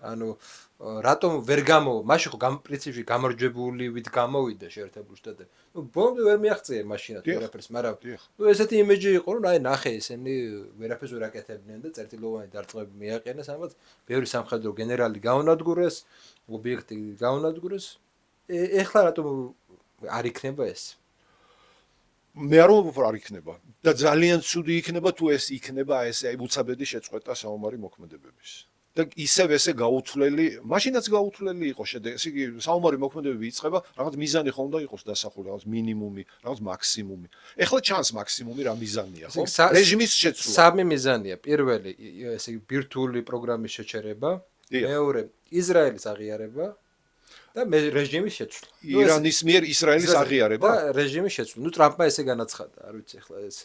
ანუ რატომ ვერ მაშინ ხო პრინციპში გამარჯვებულივით გამოვიდა შეერთებული შტატები. ნუ ბომბი ვერ მიაღწია მაშინაც ვერაფერს, მაგრამ ნუ ესეთი იმეჯი იყო, რომ აი ნახე ესენი ვერაფერს ვერ აკეთებდნენ და წერტილოვანი დარტყმები მიაყენეს, ამათ ბევრი სამხედრო გენერალი გაუნადგურეს, ობიექტი გაუნადგურეს. ეხლა რატომ არ იქნება ეს? მე არ ვამბობ არ იქნება და ძალიან ცუდი იქნება თუ ეს იქნება ეს უცაბედი შეწყვეტა საომარი მოქმედებების. და ისევ ესე გაუთვლელი, მაშინაც გაუთვლელი იყო შედეგი. ესე იგი საომარი მოქმედებები იწყება, რაღაც მიზანი ხომ უნდა იყოს დასახული, რაღაც მინიმუმი, რაღაც მაქსიმუმი. ეხლა ჩანს მაქსიმუმი რა მიზანია, ხო? რეჟიმის შეცვლა. სამი მიზანია. პირველი, ესე იგი ბირთვული პროგრამის შეჩერება, მეორე ისრაელის აღიარება და რეჟიმის შეცვლა. ირანის მიერ ისრაელის აღიარება და რეჟიმის შეცვლა. ნუ ტრამპმა ესე განაცხადა, არ ვიცი ეხლა ეს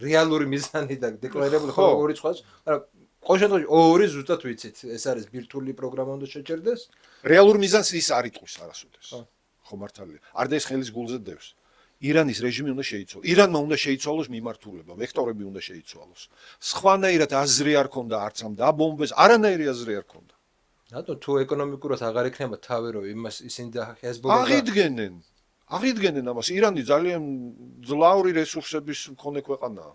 რეალური მიზანი და დეკლარირებული ხო ორი სხვა, მაგრამ ყოველ შემთხვევაში ორი ზუსტად ვიცით, ეს არის ბირთვული პროგრამა უნდა შეჭერდეს. რეალურ მიზანს ის არ იტყვის არასოდეს. ხო მართალია. არ და ეს ხელის გულზე დევს. ირანის რეჟიმი უნდა შეიცვალოს. ირანმა უნდა შეიცვალოს მიმართულება, ვექტორები უნდა შეიცვალოს. სხვანაირად აზრი არ ქონდა არც ამ დაბომბეს, არანაირი აზრი არ ქონდა. რატო თუ ეკონომიკურად აღარ იქნება თავი რომ იმას ისინი და ჰეზბოლა აღიდგენენ ამას. ირანი ძალიან ძლავრი რესურსების მქონე ქვეყანაა.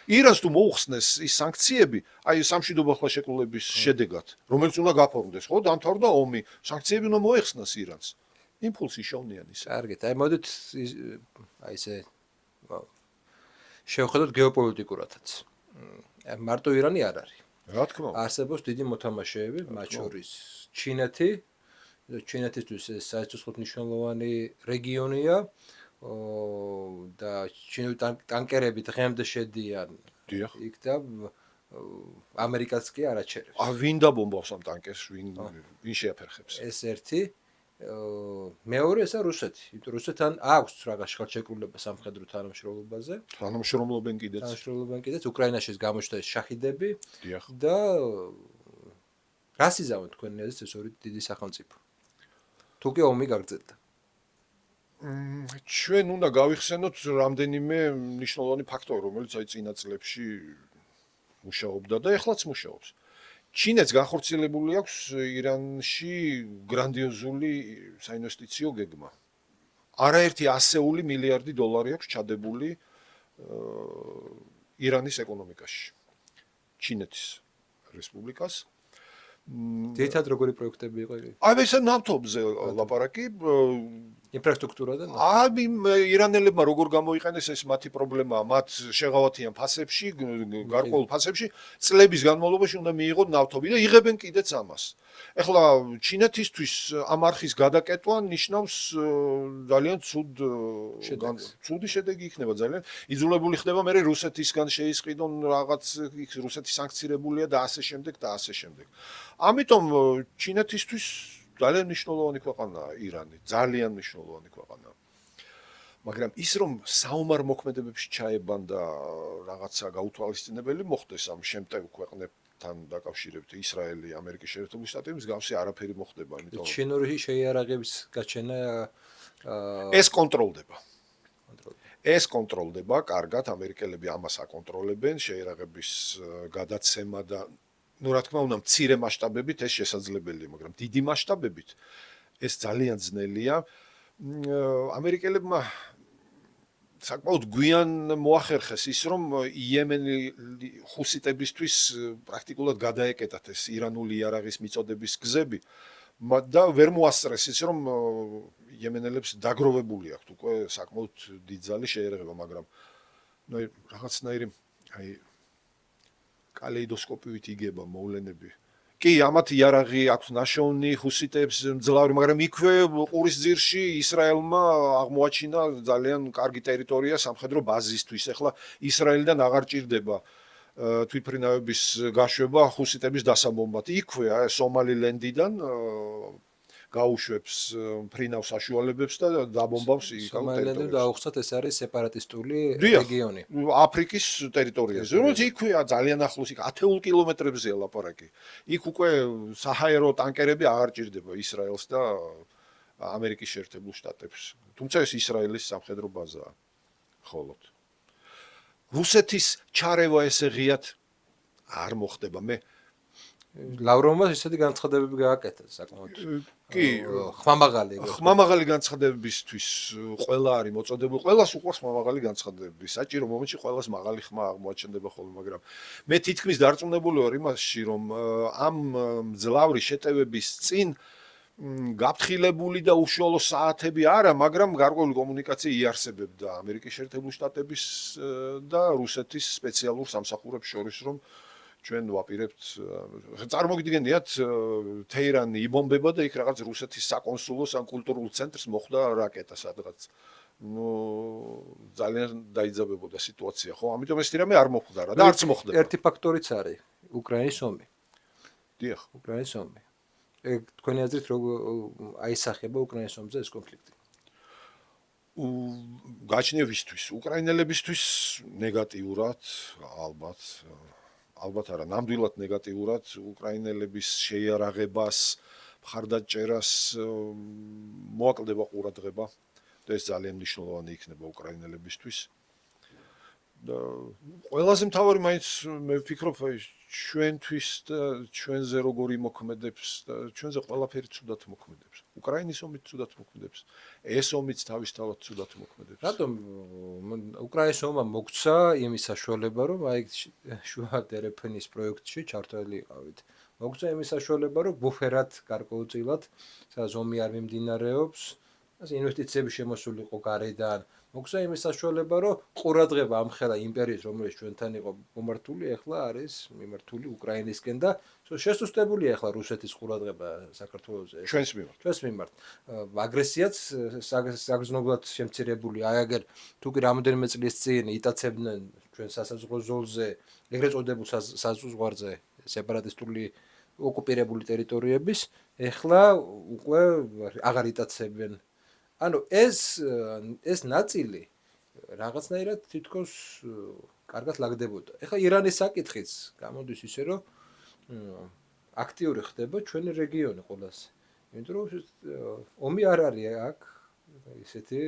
ირანს თუ მოუხსნეს ის სანქციები, აი სამშვიდობო ხელშეკრულების შედეგად, რომელიც უნდა გაფორმდეს, ხო, დამთავრდა ომი, სანქციები უნდა მოეხსნას ირანს. იმპულსი შოვნიან ისე. კარგით, აი მოდით აი ესე შევხედოთ გეოპოლიტიკურადაც. მარტო ირანი არ არის. რა თქმა უნდა. არსებობს დიდი მოთამაშეები, მათ შორის ჩინეთი, ჩინეთისთვის ეს საერთოდ მნიშვნელოვანი რეგიონია. და ჩინური ტანკერები დღემდე შედიან იქ და ამერიკაც კი არაჩერებს. ვინ დაბომბავს ამ ტანკერს, ვინ შეაფერხებს? ეს ერთი მეორე ესა რუსეთი. იმიტომ რუსეთთან აქვს რაღაც ხელშეკრულება სამხედრო თანამშრომლობაზე. თანამშრომლობენ კიდეც. თანამშრომლობენ კიდეც უკრაინაში გამოჩნდა ეს შაჰიდები დიახ. და რას იზამოთ თქვენ ეს ორი დიდი სახელმწიფო? თუ კი ომი გაგრძელდა. ჩვენ უნდა გავიხსენოთ რამდენიმე მნიშვნელოვანი ფაქტორი, რომელიც აი წინა წლებში მუშაობდა და ეხლაც მუშაობს. ჩინეთს განხორციელებული აქვს ირანში გრანდიოზული საინვესტიციო გეგმა. არაერთი ასეული მილიარდი დოლარი აქვს ჩადებული ირანის ეკონომიკაში. ჩინეთის რესპუბლიკას. ძირითადად როგორი პროექტები იყო იგი? აი ეს ნავთობზე ლაპარაკი ინფრასტრუქტურა და აი ირანელებმა როგორ გამოიყენეს ეს მათი პრობლემაა, მათ შეღავათიან ფასებში, გარკვეულ ფასებში, წლების განმავლობაში უნდა მიიღოთ ნავთობი და იღებენ კიდეც ამას. ეხლა ჩინეთისთვის ამ არხის გადაკეტვა ნიშნავს ძალიან ცუდი შედეგი იქნება ძალიან. იძულებული ხდება მე რუსეთისგან შეისყიდონ რაღაც რუსეთი სანქცირებულია და ასე შემდეგ და ასე შემდეგ. ამიტომ ჩინეთისთვის ძალიან მნიშვნელოვანი ქვეყანაა ირანი, ძალიან მნიშვნელოვანი ქვეყანაა. მაგრამ ის რომ საომარ მოქმედებებში ჩაებან და რაღაცა გაუთვალისწინებელი მოხდეს ამ შემტევ ქვეყნებთან დაკავშირებით ისრაელი, ამერიკის შეერთებული შტატები, მსგავსი არაფერი მოხდება, იმიტომ ჩინური შეიარაღების გაჩენა ეს კონტროლდება. ეს კონტროლდება, კარგად, ამერიკელები ამას აკონტროლებენ, შეიარაღების გადაცემა და ну, რა თქმა უნდა, მცირე მასშტაბებით ეს შესაძლებელია, მაგრამ დიდი მასშტაბებით ეს ძალიან ძნელია. ამერიკელებმა საკმაოდ გვიან მოახერხეს ის, რომ იემენი ხუსიტებისთვის პრაქტიკულად გადაეკეტათ ეს ირანული იარაღის მიწოდების გზები და ვერ მოასწრეს ის, რომ იემენელებს დაგროვებული აქვთ უკვე საკმაოდ დიდძალი შეიარაღება, მაგრამ ну, რაღაცნაირი აი კალეიდოსკოპივით იგება მოვლენები. კი, ამათ იარაღი აქვს ნაშოვნი ხუსიტებს მძლავრი, მაგრამ იქვე ყურის ძირში ისრაელმა აღმოაჩინა ძალიან კარგი ტერიტორია სამხედრო ბაზისთვის. ეხლა ისრაელიდან აღარ ჭირდება თვითმფრინავების გაშვება ხუსიტების დასაბომბად. იქვე სომალილენდიდან გაუშვებს მფრინავ საშუალებებს და დაბომბავს იქ სომალილენდში დაუხსნათ ეს არის სეპარატისტული რეგიონი. აფრიკის ტერიტორიაზე. რომელიც იქვეა ძალიან ახლოს, იქ 10 კილომეტრებზეა ლაპარაკი. იქ უკვე საჰაერო ტანკერები აღარ ჭირდება ისრაელს და ამერიკის შეერთებულ შტატებს. თუმცა ეს ისრაელის სამხედრო ბაზაა. ხოლოდ რუსეთის ჩარევა ესე ღიად არ მოხდება. მე ლავროვმა ისეთი განცხადებები გააკეთა საკმაოდ. კი, ხმამაღალი განცხადებებისთვის ყველა არის მოწოდებული, ყველას უყვარს ხმამაღალი განცხადებები. საჭირო მომენტში ყველას მაღალი ხმა აღმოაჩნდება ხოლმე, მაგრამ მე თითქმის დარწმუნებული ვარ იმაში, რომ ამ მძლავრი შეტევების წინ გაფრთხილებული და უშუალო საათები არა, მაგრამ გარკვეული კომუნიკაცია იარსებებდა ამერიკის შეერთებული შტატების და რუსეთის სპეციალურ სამსახურებს შორის, რომ ჩვენ ვაპირებთ წარმოგიდგენიათ თეირანი იბომბება და იქ რაღაც რუსეთის საკონსულოს ან კულტურულ ცენტრს მოხვდა რაკეტა სადღაც. ნუ ძალიან დაიძაბებოდა სიტუაცია, ხო? ამიტომ ეს რამე არ მოხდა რა და არც მოხდება. ერთი ფაქტორიც არის უკრაინის ომი. დიახ, უკრაინის ომი. თქვენი აზრით როგორ აისახება უკრაინის ომზე ეს კონფლიქტი? გაჩნევისთვის, უკრაინელებისთვის ნეგატიურად, ალბათ არა, ნამდვილად ნეგატიურად უკრაინელების შეიარაღებას, მხარდაჭერას მოაკლდება ყურადღება და ეს ძალიან მნიშვნელოვანი იქნება უკრაინელებისთვის. და ყველაზე მთავარი მაინც მე ვფიქრობ ჩვენთვის და ჩვენზე როგორი მოქმედებს და ჩვენზე ყველაფერი ცუდად მოქმედებს. უკრაინის ომით ცუდად მოქმედებს. ეს ომიც თავისთავად ცუდად მოქმედებს. რატომ უკრაინის ომმა მოგცა იმის საშუალება, რომ აი შუა დერეფენის პროექტში ჩართული იყავით. მოგცა იმის საშუალება, რომ ბუფერად გარკვეულწილად, სადაც ომი არ მიმდინარეობს, ასე ინვესტიციები შემოსულიყო გარედან, მოგცა იმის საშუალება, რომ ყურადღება ამხელა იმპერიის, რომელიც ჩვენთან იყო მომართული, ეხლა არის მიმართული უკრაინისკენ და შესუსტებულია ეხლა რუსეთის ყურადღება საქართველოზე. ჩვენს მიმართ. ჩვენს მიმართ. აგრესიაც საგრძნობლად შემცირებული. აი აგერ თუ კი რამოდენიმე წლის წინ იტაცებდნენ ჩვენ სასაზღვრო ზოლზე, ეგრეთ წოდებულ საზღვარზე სეპარატისტული ოკუპირებული ტერიტორიების, ეხლა უკვე აღარ იტაცებენ. ანუ ეს ნაწილი რაღაცნაირად თითქოს კარგად ლაგდებოდა. ეხლა ირანის საკითხიც გამოდის ისე, რომ აქტიური ხდება ჩვენი რეგიონი ყველას. იმიტომ რომ ომი არ არის აქ ისეთი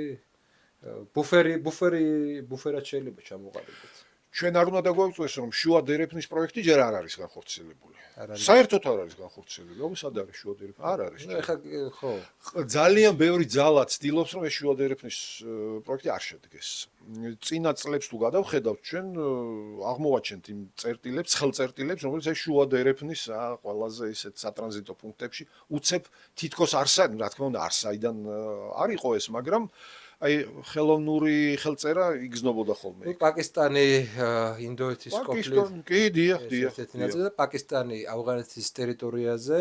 ბუფერად შეიძლება ჩამოყალიბდეს. ჩვენ არ უნდა დაგვაუწყდეს, რომ შუა დერეფნის პროექტი ჯერ არ არის განხორციელებული. საერთოდ არ არის განხორციელებული. ოგ სად არის შუა დერეფნი? არ არის. ეხლა ხო. ძალიან ბევრი ძალა ცდილობს, რომ ეს შუა დერეფნის პროექტი არ შედგეს. წინა წლებს თუ გადავხედავთ, ჩვენ აღმოვაჩენთ იმ წერტილებს, ხელწერტილებს, რომელიც ეს შუა დერეფნის ყველაზე ისეთ სატრანზიტო პუნქტებში უცებ თითქოს რა თქმა უნდა, არსაიდან არ იყო ეს, მაგრამ აი ხელოვნური ხელწერა იგზნობოდა ხოლმე. პაკისტანი, ინდოეთის კონფლიქტი. კი, დიახ. და პაკისტანი ავღანეთის ტერიტორიაზე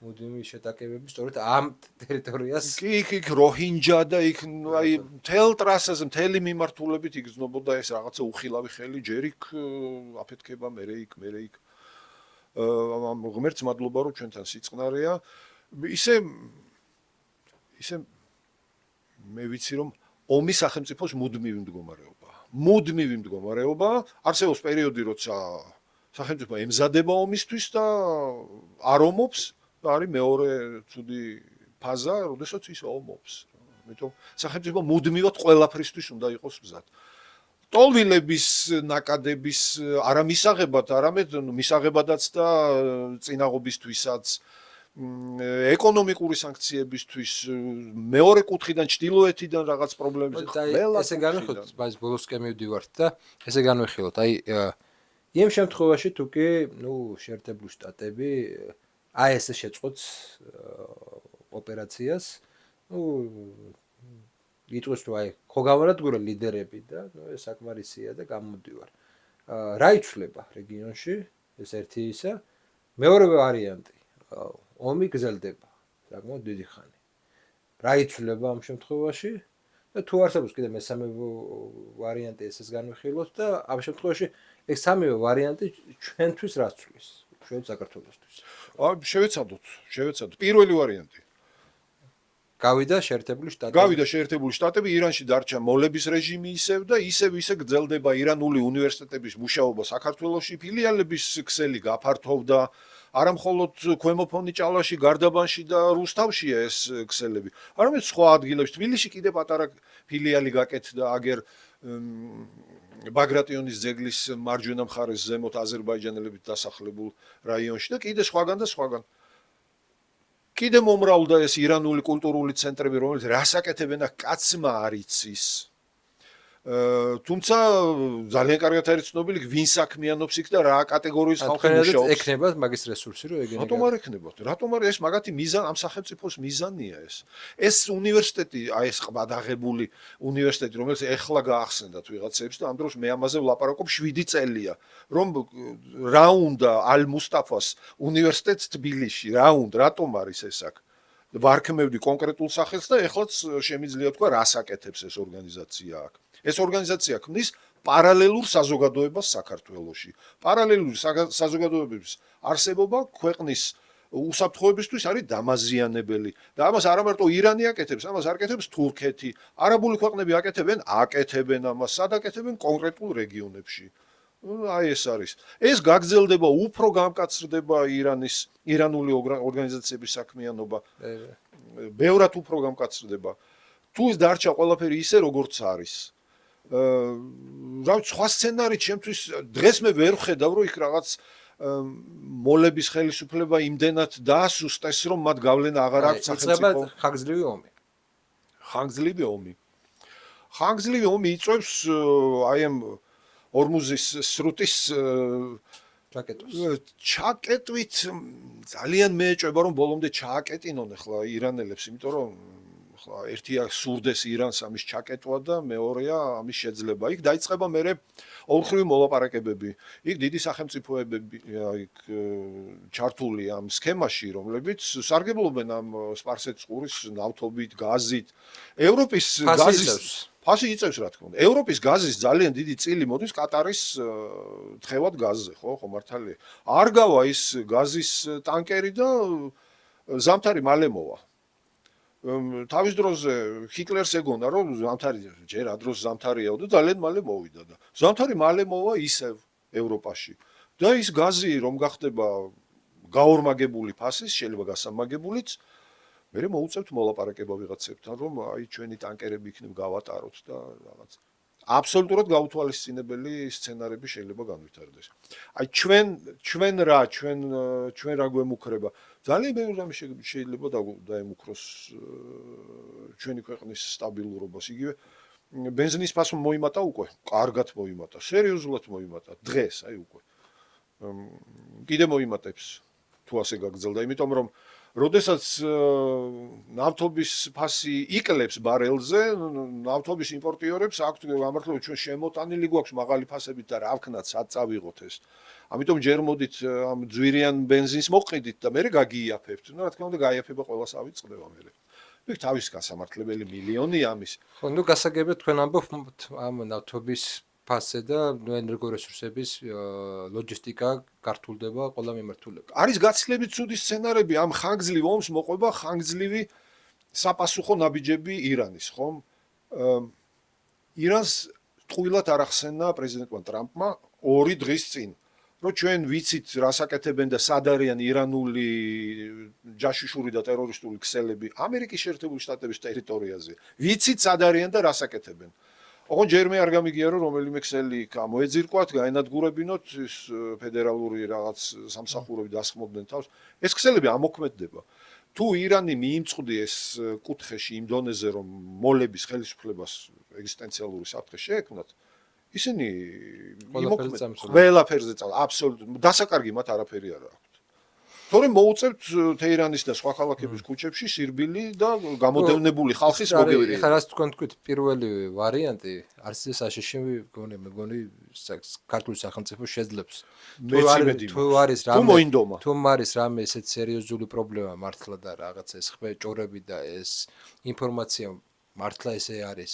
მუდმივი შეტაკებები სწორედ ამ ტერიტორიას. კი, როჰინჯა და იქ აი მთელ ტრასაზე, მთელი მიმართულებით იგზნობოდა ეს რაღაცა უხილავი ხელი, ჯერ იქ აფეთქება, მერე იქ. ღმერთს მადლობა, რომ ჩვენთან სიწყნარეა. ისე მე ვიცი, რომ ომის სახელმწიფოს მუდმივი მდგომარეობა, არსებობს პერიოდი, როცა სახელმწიფო ემზადება ომისთვის და არ ომობს და არის მეორე ცუდი ფაზა, როდესაც ის ომობს. იმიტომ სახელმწიფო მუდმივად ყველაფრისთვის უნდა იყოს მზად. ტოლვილების ნაკადების არა მისაღებად, არამედ მისაღებადაც და წინაღობისთვისაც ეკონომიკური სანქციებისთვის მეორე კუთხიდან ჩtildeოეთიდან რაღაც პრობლემები ყველა ესე განვიხილოთ, բայց ბოლოსკენ მივდივართ და ესე განვიხილოთ, აი იმ შემთხვევაში თუ კი, შეერთებული შტატები ეს შეწყობს ოპერაციას, იტყვის რომ აი ხო გავარადგურა ლიდერები და ეს საკმარისია და გამოდივარ. რა იცვლება რეგიონში? ეს ერთი ისა, მეორე ვარიანტი ომი გრძელდება საკმაოდ დიდი ხანი. რა იცვლება ამ შემთხვევაში? და თუ არსებობს კიდე მესამე ვარიანტი ესეც განვიხილოთ და ამ შემთხვევაში ეს სამივე ვარიანტი ჩვენთვის რა ცვლის? ჩვენ საქართველოსთვის. შევეცადოთ. პირველი ვარიანტი. გავიდა შეერთებული შტატები, ირანში დარჩა მოლების რეჟიმი ისევ და ისე გრძელდება ირანული უნივერსიტეტების მუშაობა საქართველოში, ფილიალების ქსელი გაფართოვდა. არა მხოლოდ ქვემო ფონიჭალაში, გარდაბანში და რუსთავშია ეს ქსელები. არამედ სხვა ადგილებში, თბილისში კიდე პატარა ფილიალი გაკეთდა აგერ ბაგრატიონის ძეგლის მარჯვენა მხარეს ზემოთ აზერბაიჯანელებით დასახლებულ რაიონში და კიდე სხვაგან. კიდე მომრავლდა ეს ირანული კულტურული ცენტრები, რომელიც რასაკეთებენ და კაცმა არ იცის. თუმცა ძალიან კარგად არის ცნობილი, ვინ საქმიანობს იქ და რა კატეგორიის ხალხი მუშაობს. ექნება მაგის რესურსი, რომ ეგენი. რატომ არ ექნებათ? რატომ არ ეს მაგათი მიზანი ამ სახელმწიფოს მიზანია ეს. ეს უნივერსიტეტი, აი ეს ყბადაღებული უნივერსიტეტი, რომელიც ეხლა გაახსენდათ ვიღაცებს და ამ დროს მე ამაზე ვლაპარაკობ 7 წელია, რომ რა უნდა ალ-მუსტაფას უნივერსიტეტს თბილისში, რატომ არის ეს აქ? ვარქმევდი კონკრეტულ სახელს და ეხლაც შემიძლია თქვა რას აკეთებს ეს ორგანიზაცია აქ. ეს ორგანიზაცია ქმნის პარალელურ საზოგადოებას საქართველოში. პარალელური საზოგადოებების არსებობა ქვეყნის უსაფრთხოებისთვის არის დამაზიანებელი და ამას არა მარტო ირანი აკეთებს, ამას აკეთებს თურქეთი. არაბული ქვეყნები აკეთებენ ამას, სად აკეთებენ კონკრეტულ რეგიონებში. აი ეს არის. ეს გაგრძელდება, უფრო გამკაცრდება ირანული ორგანიზაციების საქმიანობა. ბევრად უფრო გამკაცრდება. თუ ეს დარჩა ყველაფერი ისე როგორც არის. სხვა სცენარით ჩემთვის დღეს მე ვერ ვხედავ, რომ იქ რაღაც მოლების ხელისუფლება იმდენად დაასუსტეს, რომ მათ გავლენა აღარ აქვს სახელმწიფო. ხანგრძლივი ომი იწვევს აი ამ ორმუზის სრუტის ჩაკეტვით ძალიან მეეჭვება, რომ ბოლომდე ჩააკეტინონ ახლა ირანელებს, იმიტომ რომ ხო, ერთია სურდეს ირანს ამის ჩაკეტვა და მეორეა ამის შეძლება. იქ დაიწყება მერე ორხრივი მოლაპარაკებები. იქ დიდი სახელმწიფოებები იქ ჩართული ამ სქემაში, რომლებიც სარგებლობენ ამ სპარსეთის ყურის ნავთობით, გაზით. ევროპის გაზის ფასი იწევს რა თქმა უნდა. ევროპის გაზის ძალიან დიდი წილი მოდის კატარის თხევად გაზზე, ხო მართალია. არ გავა ის გაზის ტანკერი და ზამთარი მალე მოვა. თავის დროზე ჰიტლერს ეგონა რომ ზამთარი ჯერ ადროს ზამთარიაო და ძალიან მალე მოვიდა და ზამთარი მალე მოვა ისევ ევროპაში. და ის გაზი რომ გახდება გაორმაგებული ფასის, შეიძლება გასამაგებულიც, მერე მოუწევთ მოლაპარაკება ვიღაცებთან, რომ აი ჩვენი ტანკერები იქნებ გავატაროთ და რაღაც. აბსოლუტურად გაუთვალისწინებელი სცენარები შეიძლება განვითარდეს. აი ჩვენ რა გვემუქრება? ძალიან ბევრი რამე შეიძლება დაემუქროს ჩვენი ქვეყნის სტაბილურობას. იგივე ბენზინის ფასი მოიმატა უკვე, კარგად მოიმატა, სერიოზულად მოიმატა დღეს, აი უკვე. კიდე მოიმატებს თუ ასე გაგრძელდა, იმიტომ რომ როდესაც ნავთობის ფასი იკლებს ბარელზე, ნავთობის იმპორტიორებს აქვთ გამართლება ჩვენ შემოტანილი გვაქვს მაღალი ფასებით და რა ვქნათ, სად წავიღოთ ეს. ამიტომ ჯერ მოდით ამ ძვირიან ბენზინს მოყიდით და მერე გაგიაფებთ. რა თქმა უნდა, გაიაფება ყველას ავიწყდება მერე. იქ თავის გასამართლებელი მილიონი ამის. ხო, ნუ გასაგებია თქვენ ამბობთ ამ ნავთობის ფასზე და ენერგორესურსების ლოჯისტიკა გართულდება ყველა მიმართულებით. არის გაცილებით ცუდი სცენარები ამ ხანგრძლივ ომს მოყვება ხანგრძლივი საპასუხო ნაბიჯები ირანის, ხომ? ირანს ტყუილად არ ახსენა პრეზიდენტმა ტრამპმა 2 დღის წინ, რომ ჩვენ ვიცით რასაკეთებენ და სად არიან ირანული ჯაშუშური და ტერორისტული ქსელები ამერიკის შეერთებული შტატების ტერიტორიაზე. ვიცით სად არიან და რასაკეთებენ. ოღონდ ჯერმე არ გამიგია რომ რომელიმე ქსელი გამოეძირკვათ, გაენადგურებინოთ ის ფედერალური რაღაც სამსახურები დასხმობდნენ თავს. ეს ქსელები ამოქმედდება. თუ ირანი მიიმწყდი ეს კუთხეში იმ დონეზე რომ მოლების ხელისუფლებას ეგზისტენციალური საფრთხე შეექმნათ, ისინი ყველაფერზე წავ, აბსოლუტურად დასაკარგი მათ არაფერი არ აქვს. თორემ მოუწევთ თეირანის და სხვა ქალაქების ქუჩებში სირბილი და გამოდევნებული ხალხის მოგევრი. ეხლა რას თქვენ თქვით, პირველი ვარიანტი არცის საშიში მეგონი ქართული სახელმწიფო შეძლებს. თუ არის რამე ესეთ სერიოზული პრობლემა მართლა და რაღაც ეს ჭორები და ეს ინფორმაცია მართლა ესე არის.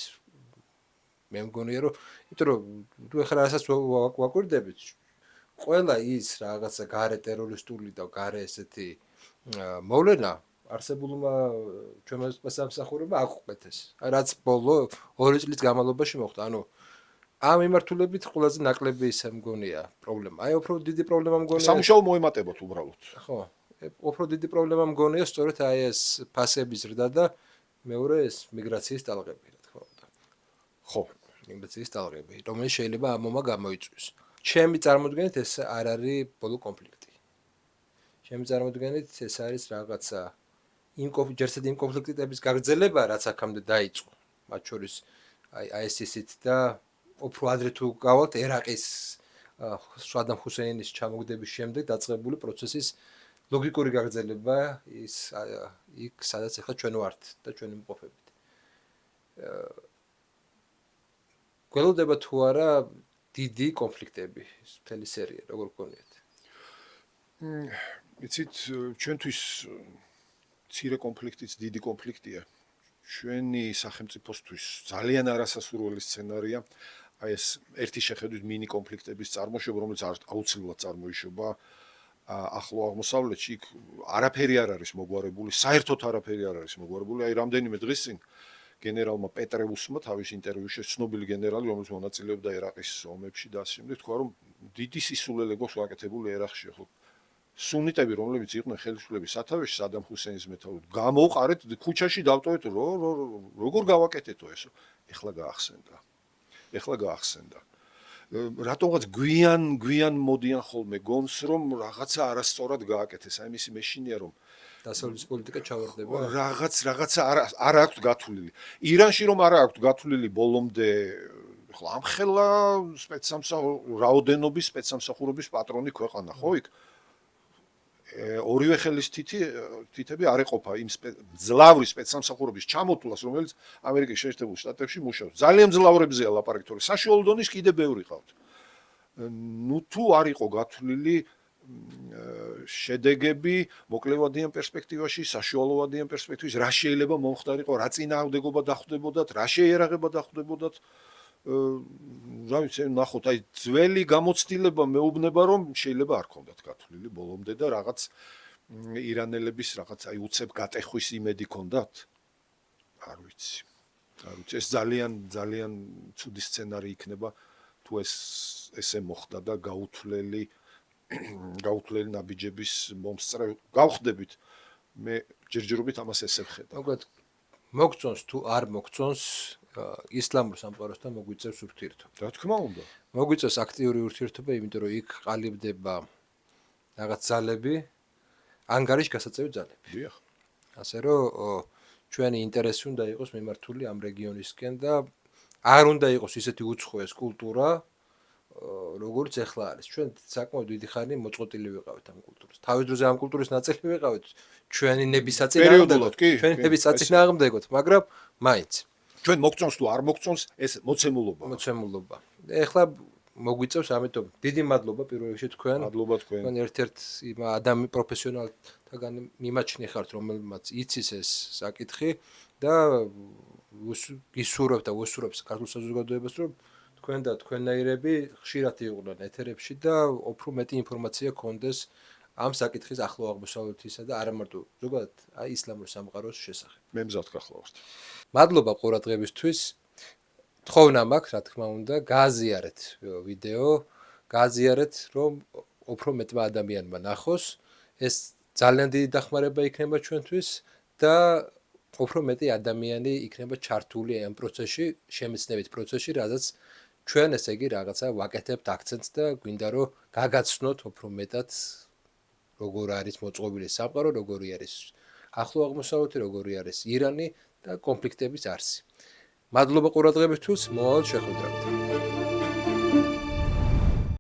მე მგონია რომ იმიტომ რომ თუ ეხლა რასაც ვაკვირდებით ყველა ის რაღაცა გარე ტერორისტული და გარე ესეთი მოვლენა არსებულმა ჩვენს სამსახურებმა აკვეთეს. რაც ბოლო 2 წლის განმავლობაში მოხდა. ანუ ამ მიმართულებით ყველაზე ნაკლები ისე მგონია პრობლემა. აი უფრო დიდი პრობლემა მგონია. სამუშაო მოემატებოთ უბრალოდ. ხო, უფრო დიდი პრობლემა მგონია სწორედ აი ეს ფასების ზრდა და მეორე ეს მიგრაციის ტალღები, რა თქმა უნდა. ხო, მიგრაციის ტალღები, რომელიც შეიძლება ამ მომა გამოიწვიოს. ჩემი წარმოდგენით ეს არ არის ბოლო კონფლიქტი. ჩემი წარმოდგენით ეს არის რაღაცა ჯერსად იმ კონფლიქტების გაგრძელება, რაც აქამდე დაიწყო. მათ შორის აი ISIS-ით და უფრო ადრე თუ გავალთ ერაყის სადამ ჰუსეინის ჩამოგდების შემდეგ დაწყებული პროცესის ლოგიკური გაგრძელება ის იქ სადაც ახლა ჩვენ ვართ და ჩვენი მყოფებით. გველოდება თუ არა დიდი კონფლიქტები, მთელი სერია, როგორ გქონიათ? იცით, ჩვენთვის მცირე კონფლიქტიც დიდი კონფლიქტია. ჩვენი სახელმწიფოსთვის ძალიან არასასურველი სცენარია აი ეს ერთი შეხედვით მინი კონფლიქტების წარმოშობა, რომელიც აუცილებლად წარმოიშობა ახლო აღმოსავლეთში, იქ არაფერი არ არის მოგვარებული, საერთოდ არაფერი არ არის მოგვარებული. აი რამდენიმე დღის წინ გენერალმა პეტრეუსმა თავის ინტერვიუში ცნობილი გენერალი, რომელიც მონაწილეობდა ერაყის ომებში და ასე შემდეგ, თქვა, რომ დიდი სისულელე გვაქვს გაკეთებული ერაყში, ხო. სუნიტები, რომლებიც იყვნენ ხელისუფლების სათავეში სადამ ჰუსეინის მეთაურობით, გამოვყარეთ ქუჩაში დავტოვეთ, როგორ გავაკეთეთო ესო? ეხლა გაახსენდა. რატომღაც გვიან მოდიან ხოლმე გონს, რომ რაღაცა არასწორად გააკეთეს. აი მისი მეშინია რომ დასავლეთის პოლიტიკა ჩავარდება. რაღაცა არ აქვს გათვლილი. ირანში რომ არ აქვს გათვლილი ბოლომდე, ხო, ამხელა რაოდენობის სპეცსამსახურების პატრონი ქვეყანა, ხო იქ? ორივე ხელის თითები არ ეყოფა იმ ძლავრი სპეცსამსახურების ჩამოთვლას, რომელიც ამერიკის შეერთებულ შტატებში მუშაობს. ძალიან ძლავრებზეა ლაპარაკი, თორე საშუალო დონის კიდე ბევრი ყავთ. ნუ თუ არ იყო გათვლილი შედეგები მოკლევადიან პერსპექტივაში, საშუალოვადიან პერსპექტივაში, რა შეიძლება მომხდარიყო, რა წინააღმდეგობა დახვდებოდათ, რა შეერაღება დახვდებოდათ. რა ვიცი, ნახოთ, აი ძველი გამოცდილება მეუბნება, რომ შეიძლება არ ქონდათ გათვლილი ბოლომდე და რაღაც ირანელების რაღაც აი უცებ გატეხვის იმედი ქონდათ? არ ვიცი. ეს ძალიან ცუდი სცენარი იქნება, თუ ესე მოხდა და გაუთვლელი ნაბიჯების მომსწრე გავხდებით. მე ჯერჯერობით ამას ესე ვხედავ. მოკლედ მოგწონს თუ არ მოგწონს ისლამურ სამყაროსთან მოგვიწევს ურთიერთობა. რა თქმა უნდა. მოგვიწევს აქტიური ურთიერთობა, იმიტომ რომ იქ ყალიბდება რაღაც ძალები, ანგარიშ გასაწევი ძალები. დიახ. ასე რომ ჩვენი ინტერესი უნდა იყოს მიმართული ამ რეგიონისკენ და არ უნდა იყოს ისეთი უცხო ეს კულტურა, როგორც ეხლა არის. ჩვენ საკმაოდ დიდი ხანი მოწყობილი ვიყავით ამ კულტურას. თავის დროზე ამ კულტურის ნაწილი ვიყავით. ჩვენი ნების საწინააღმდეგოთ, მაგრამ მაინც ჩვენ მოგწონს თუ არ მოგწონს ეს მოცემულობა. ეხლა მოგვიწევს, ამიტომ დიდი მადლობა პირველ რიგში თქვენ. მადლობა თქვენ. თქვენ ერთ-ერთ იმ პროფესიონალთაგან მიმაჩნი ხართ, რომელმაც იცის ეს საკითხი და გისურვებთ და უსურვებს ქართულ საზოგადოებას, რომ თქვენ და თქვენნაირები ხშირად იყვნენ ეთერებში და უფრო მეტი ინფორმაცია გქონდეს ამ საკითხის ახლო აღმოსავლეთისა და არა მარტო ზოგადად აი ისლამურ სამყაროს შესახებ. მე მზად გახლავართ. მადლობა ყურადღებისთვის. თხოვნა მაქვს, რა თქმა უნდა, გააზიარეთ ვიდეო, გააზიარეთ, რომ უფრო მეტმა ადამიანმა ნახოს. ეს ძალიან დიდი დახმარება იქნება ჩვენთვის და უფრო მეტი ადამიანი იქნება ჩართული ამ პროცესში, შემეცნებით პროცესში, რადგან ჩვენ ესე იგი რაღაცა ვაკეთებთ აქცენტს და გვინდა რომ გაგაცნოთ უფრო მეტად როგორ არის მოწყობილი სამყარო, როგორი არის ახლო აღმოსავლეთი, როგორი არის ირანი და კონფლიქტების არსი. მადლობა ყურადღებისთვის, მომავალ შეხვედრამდე.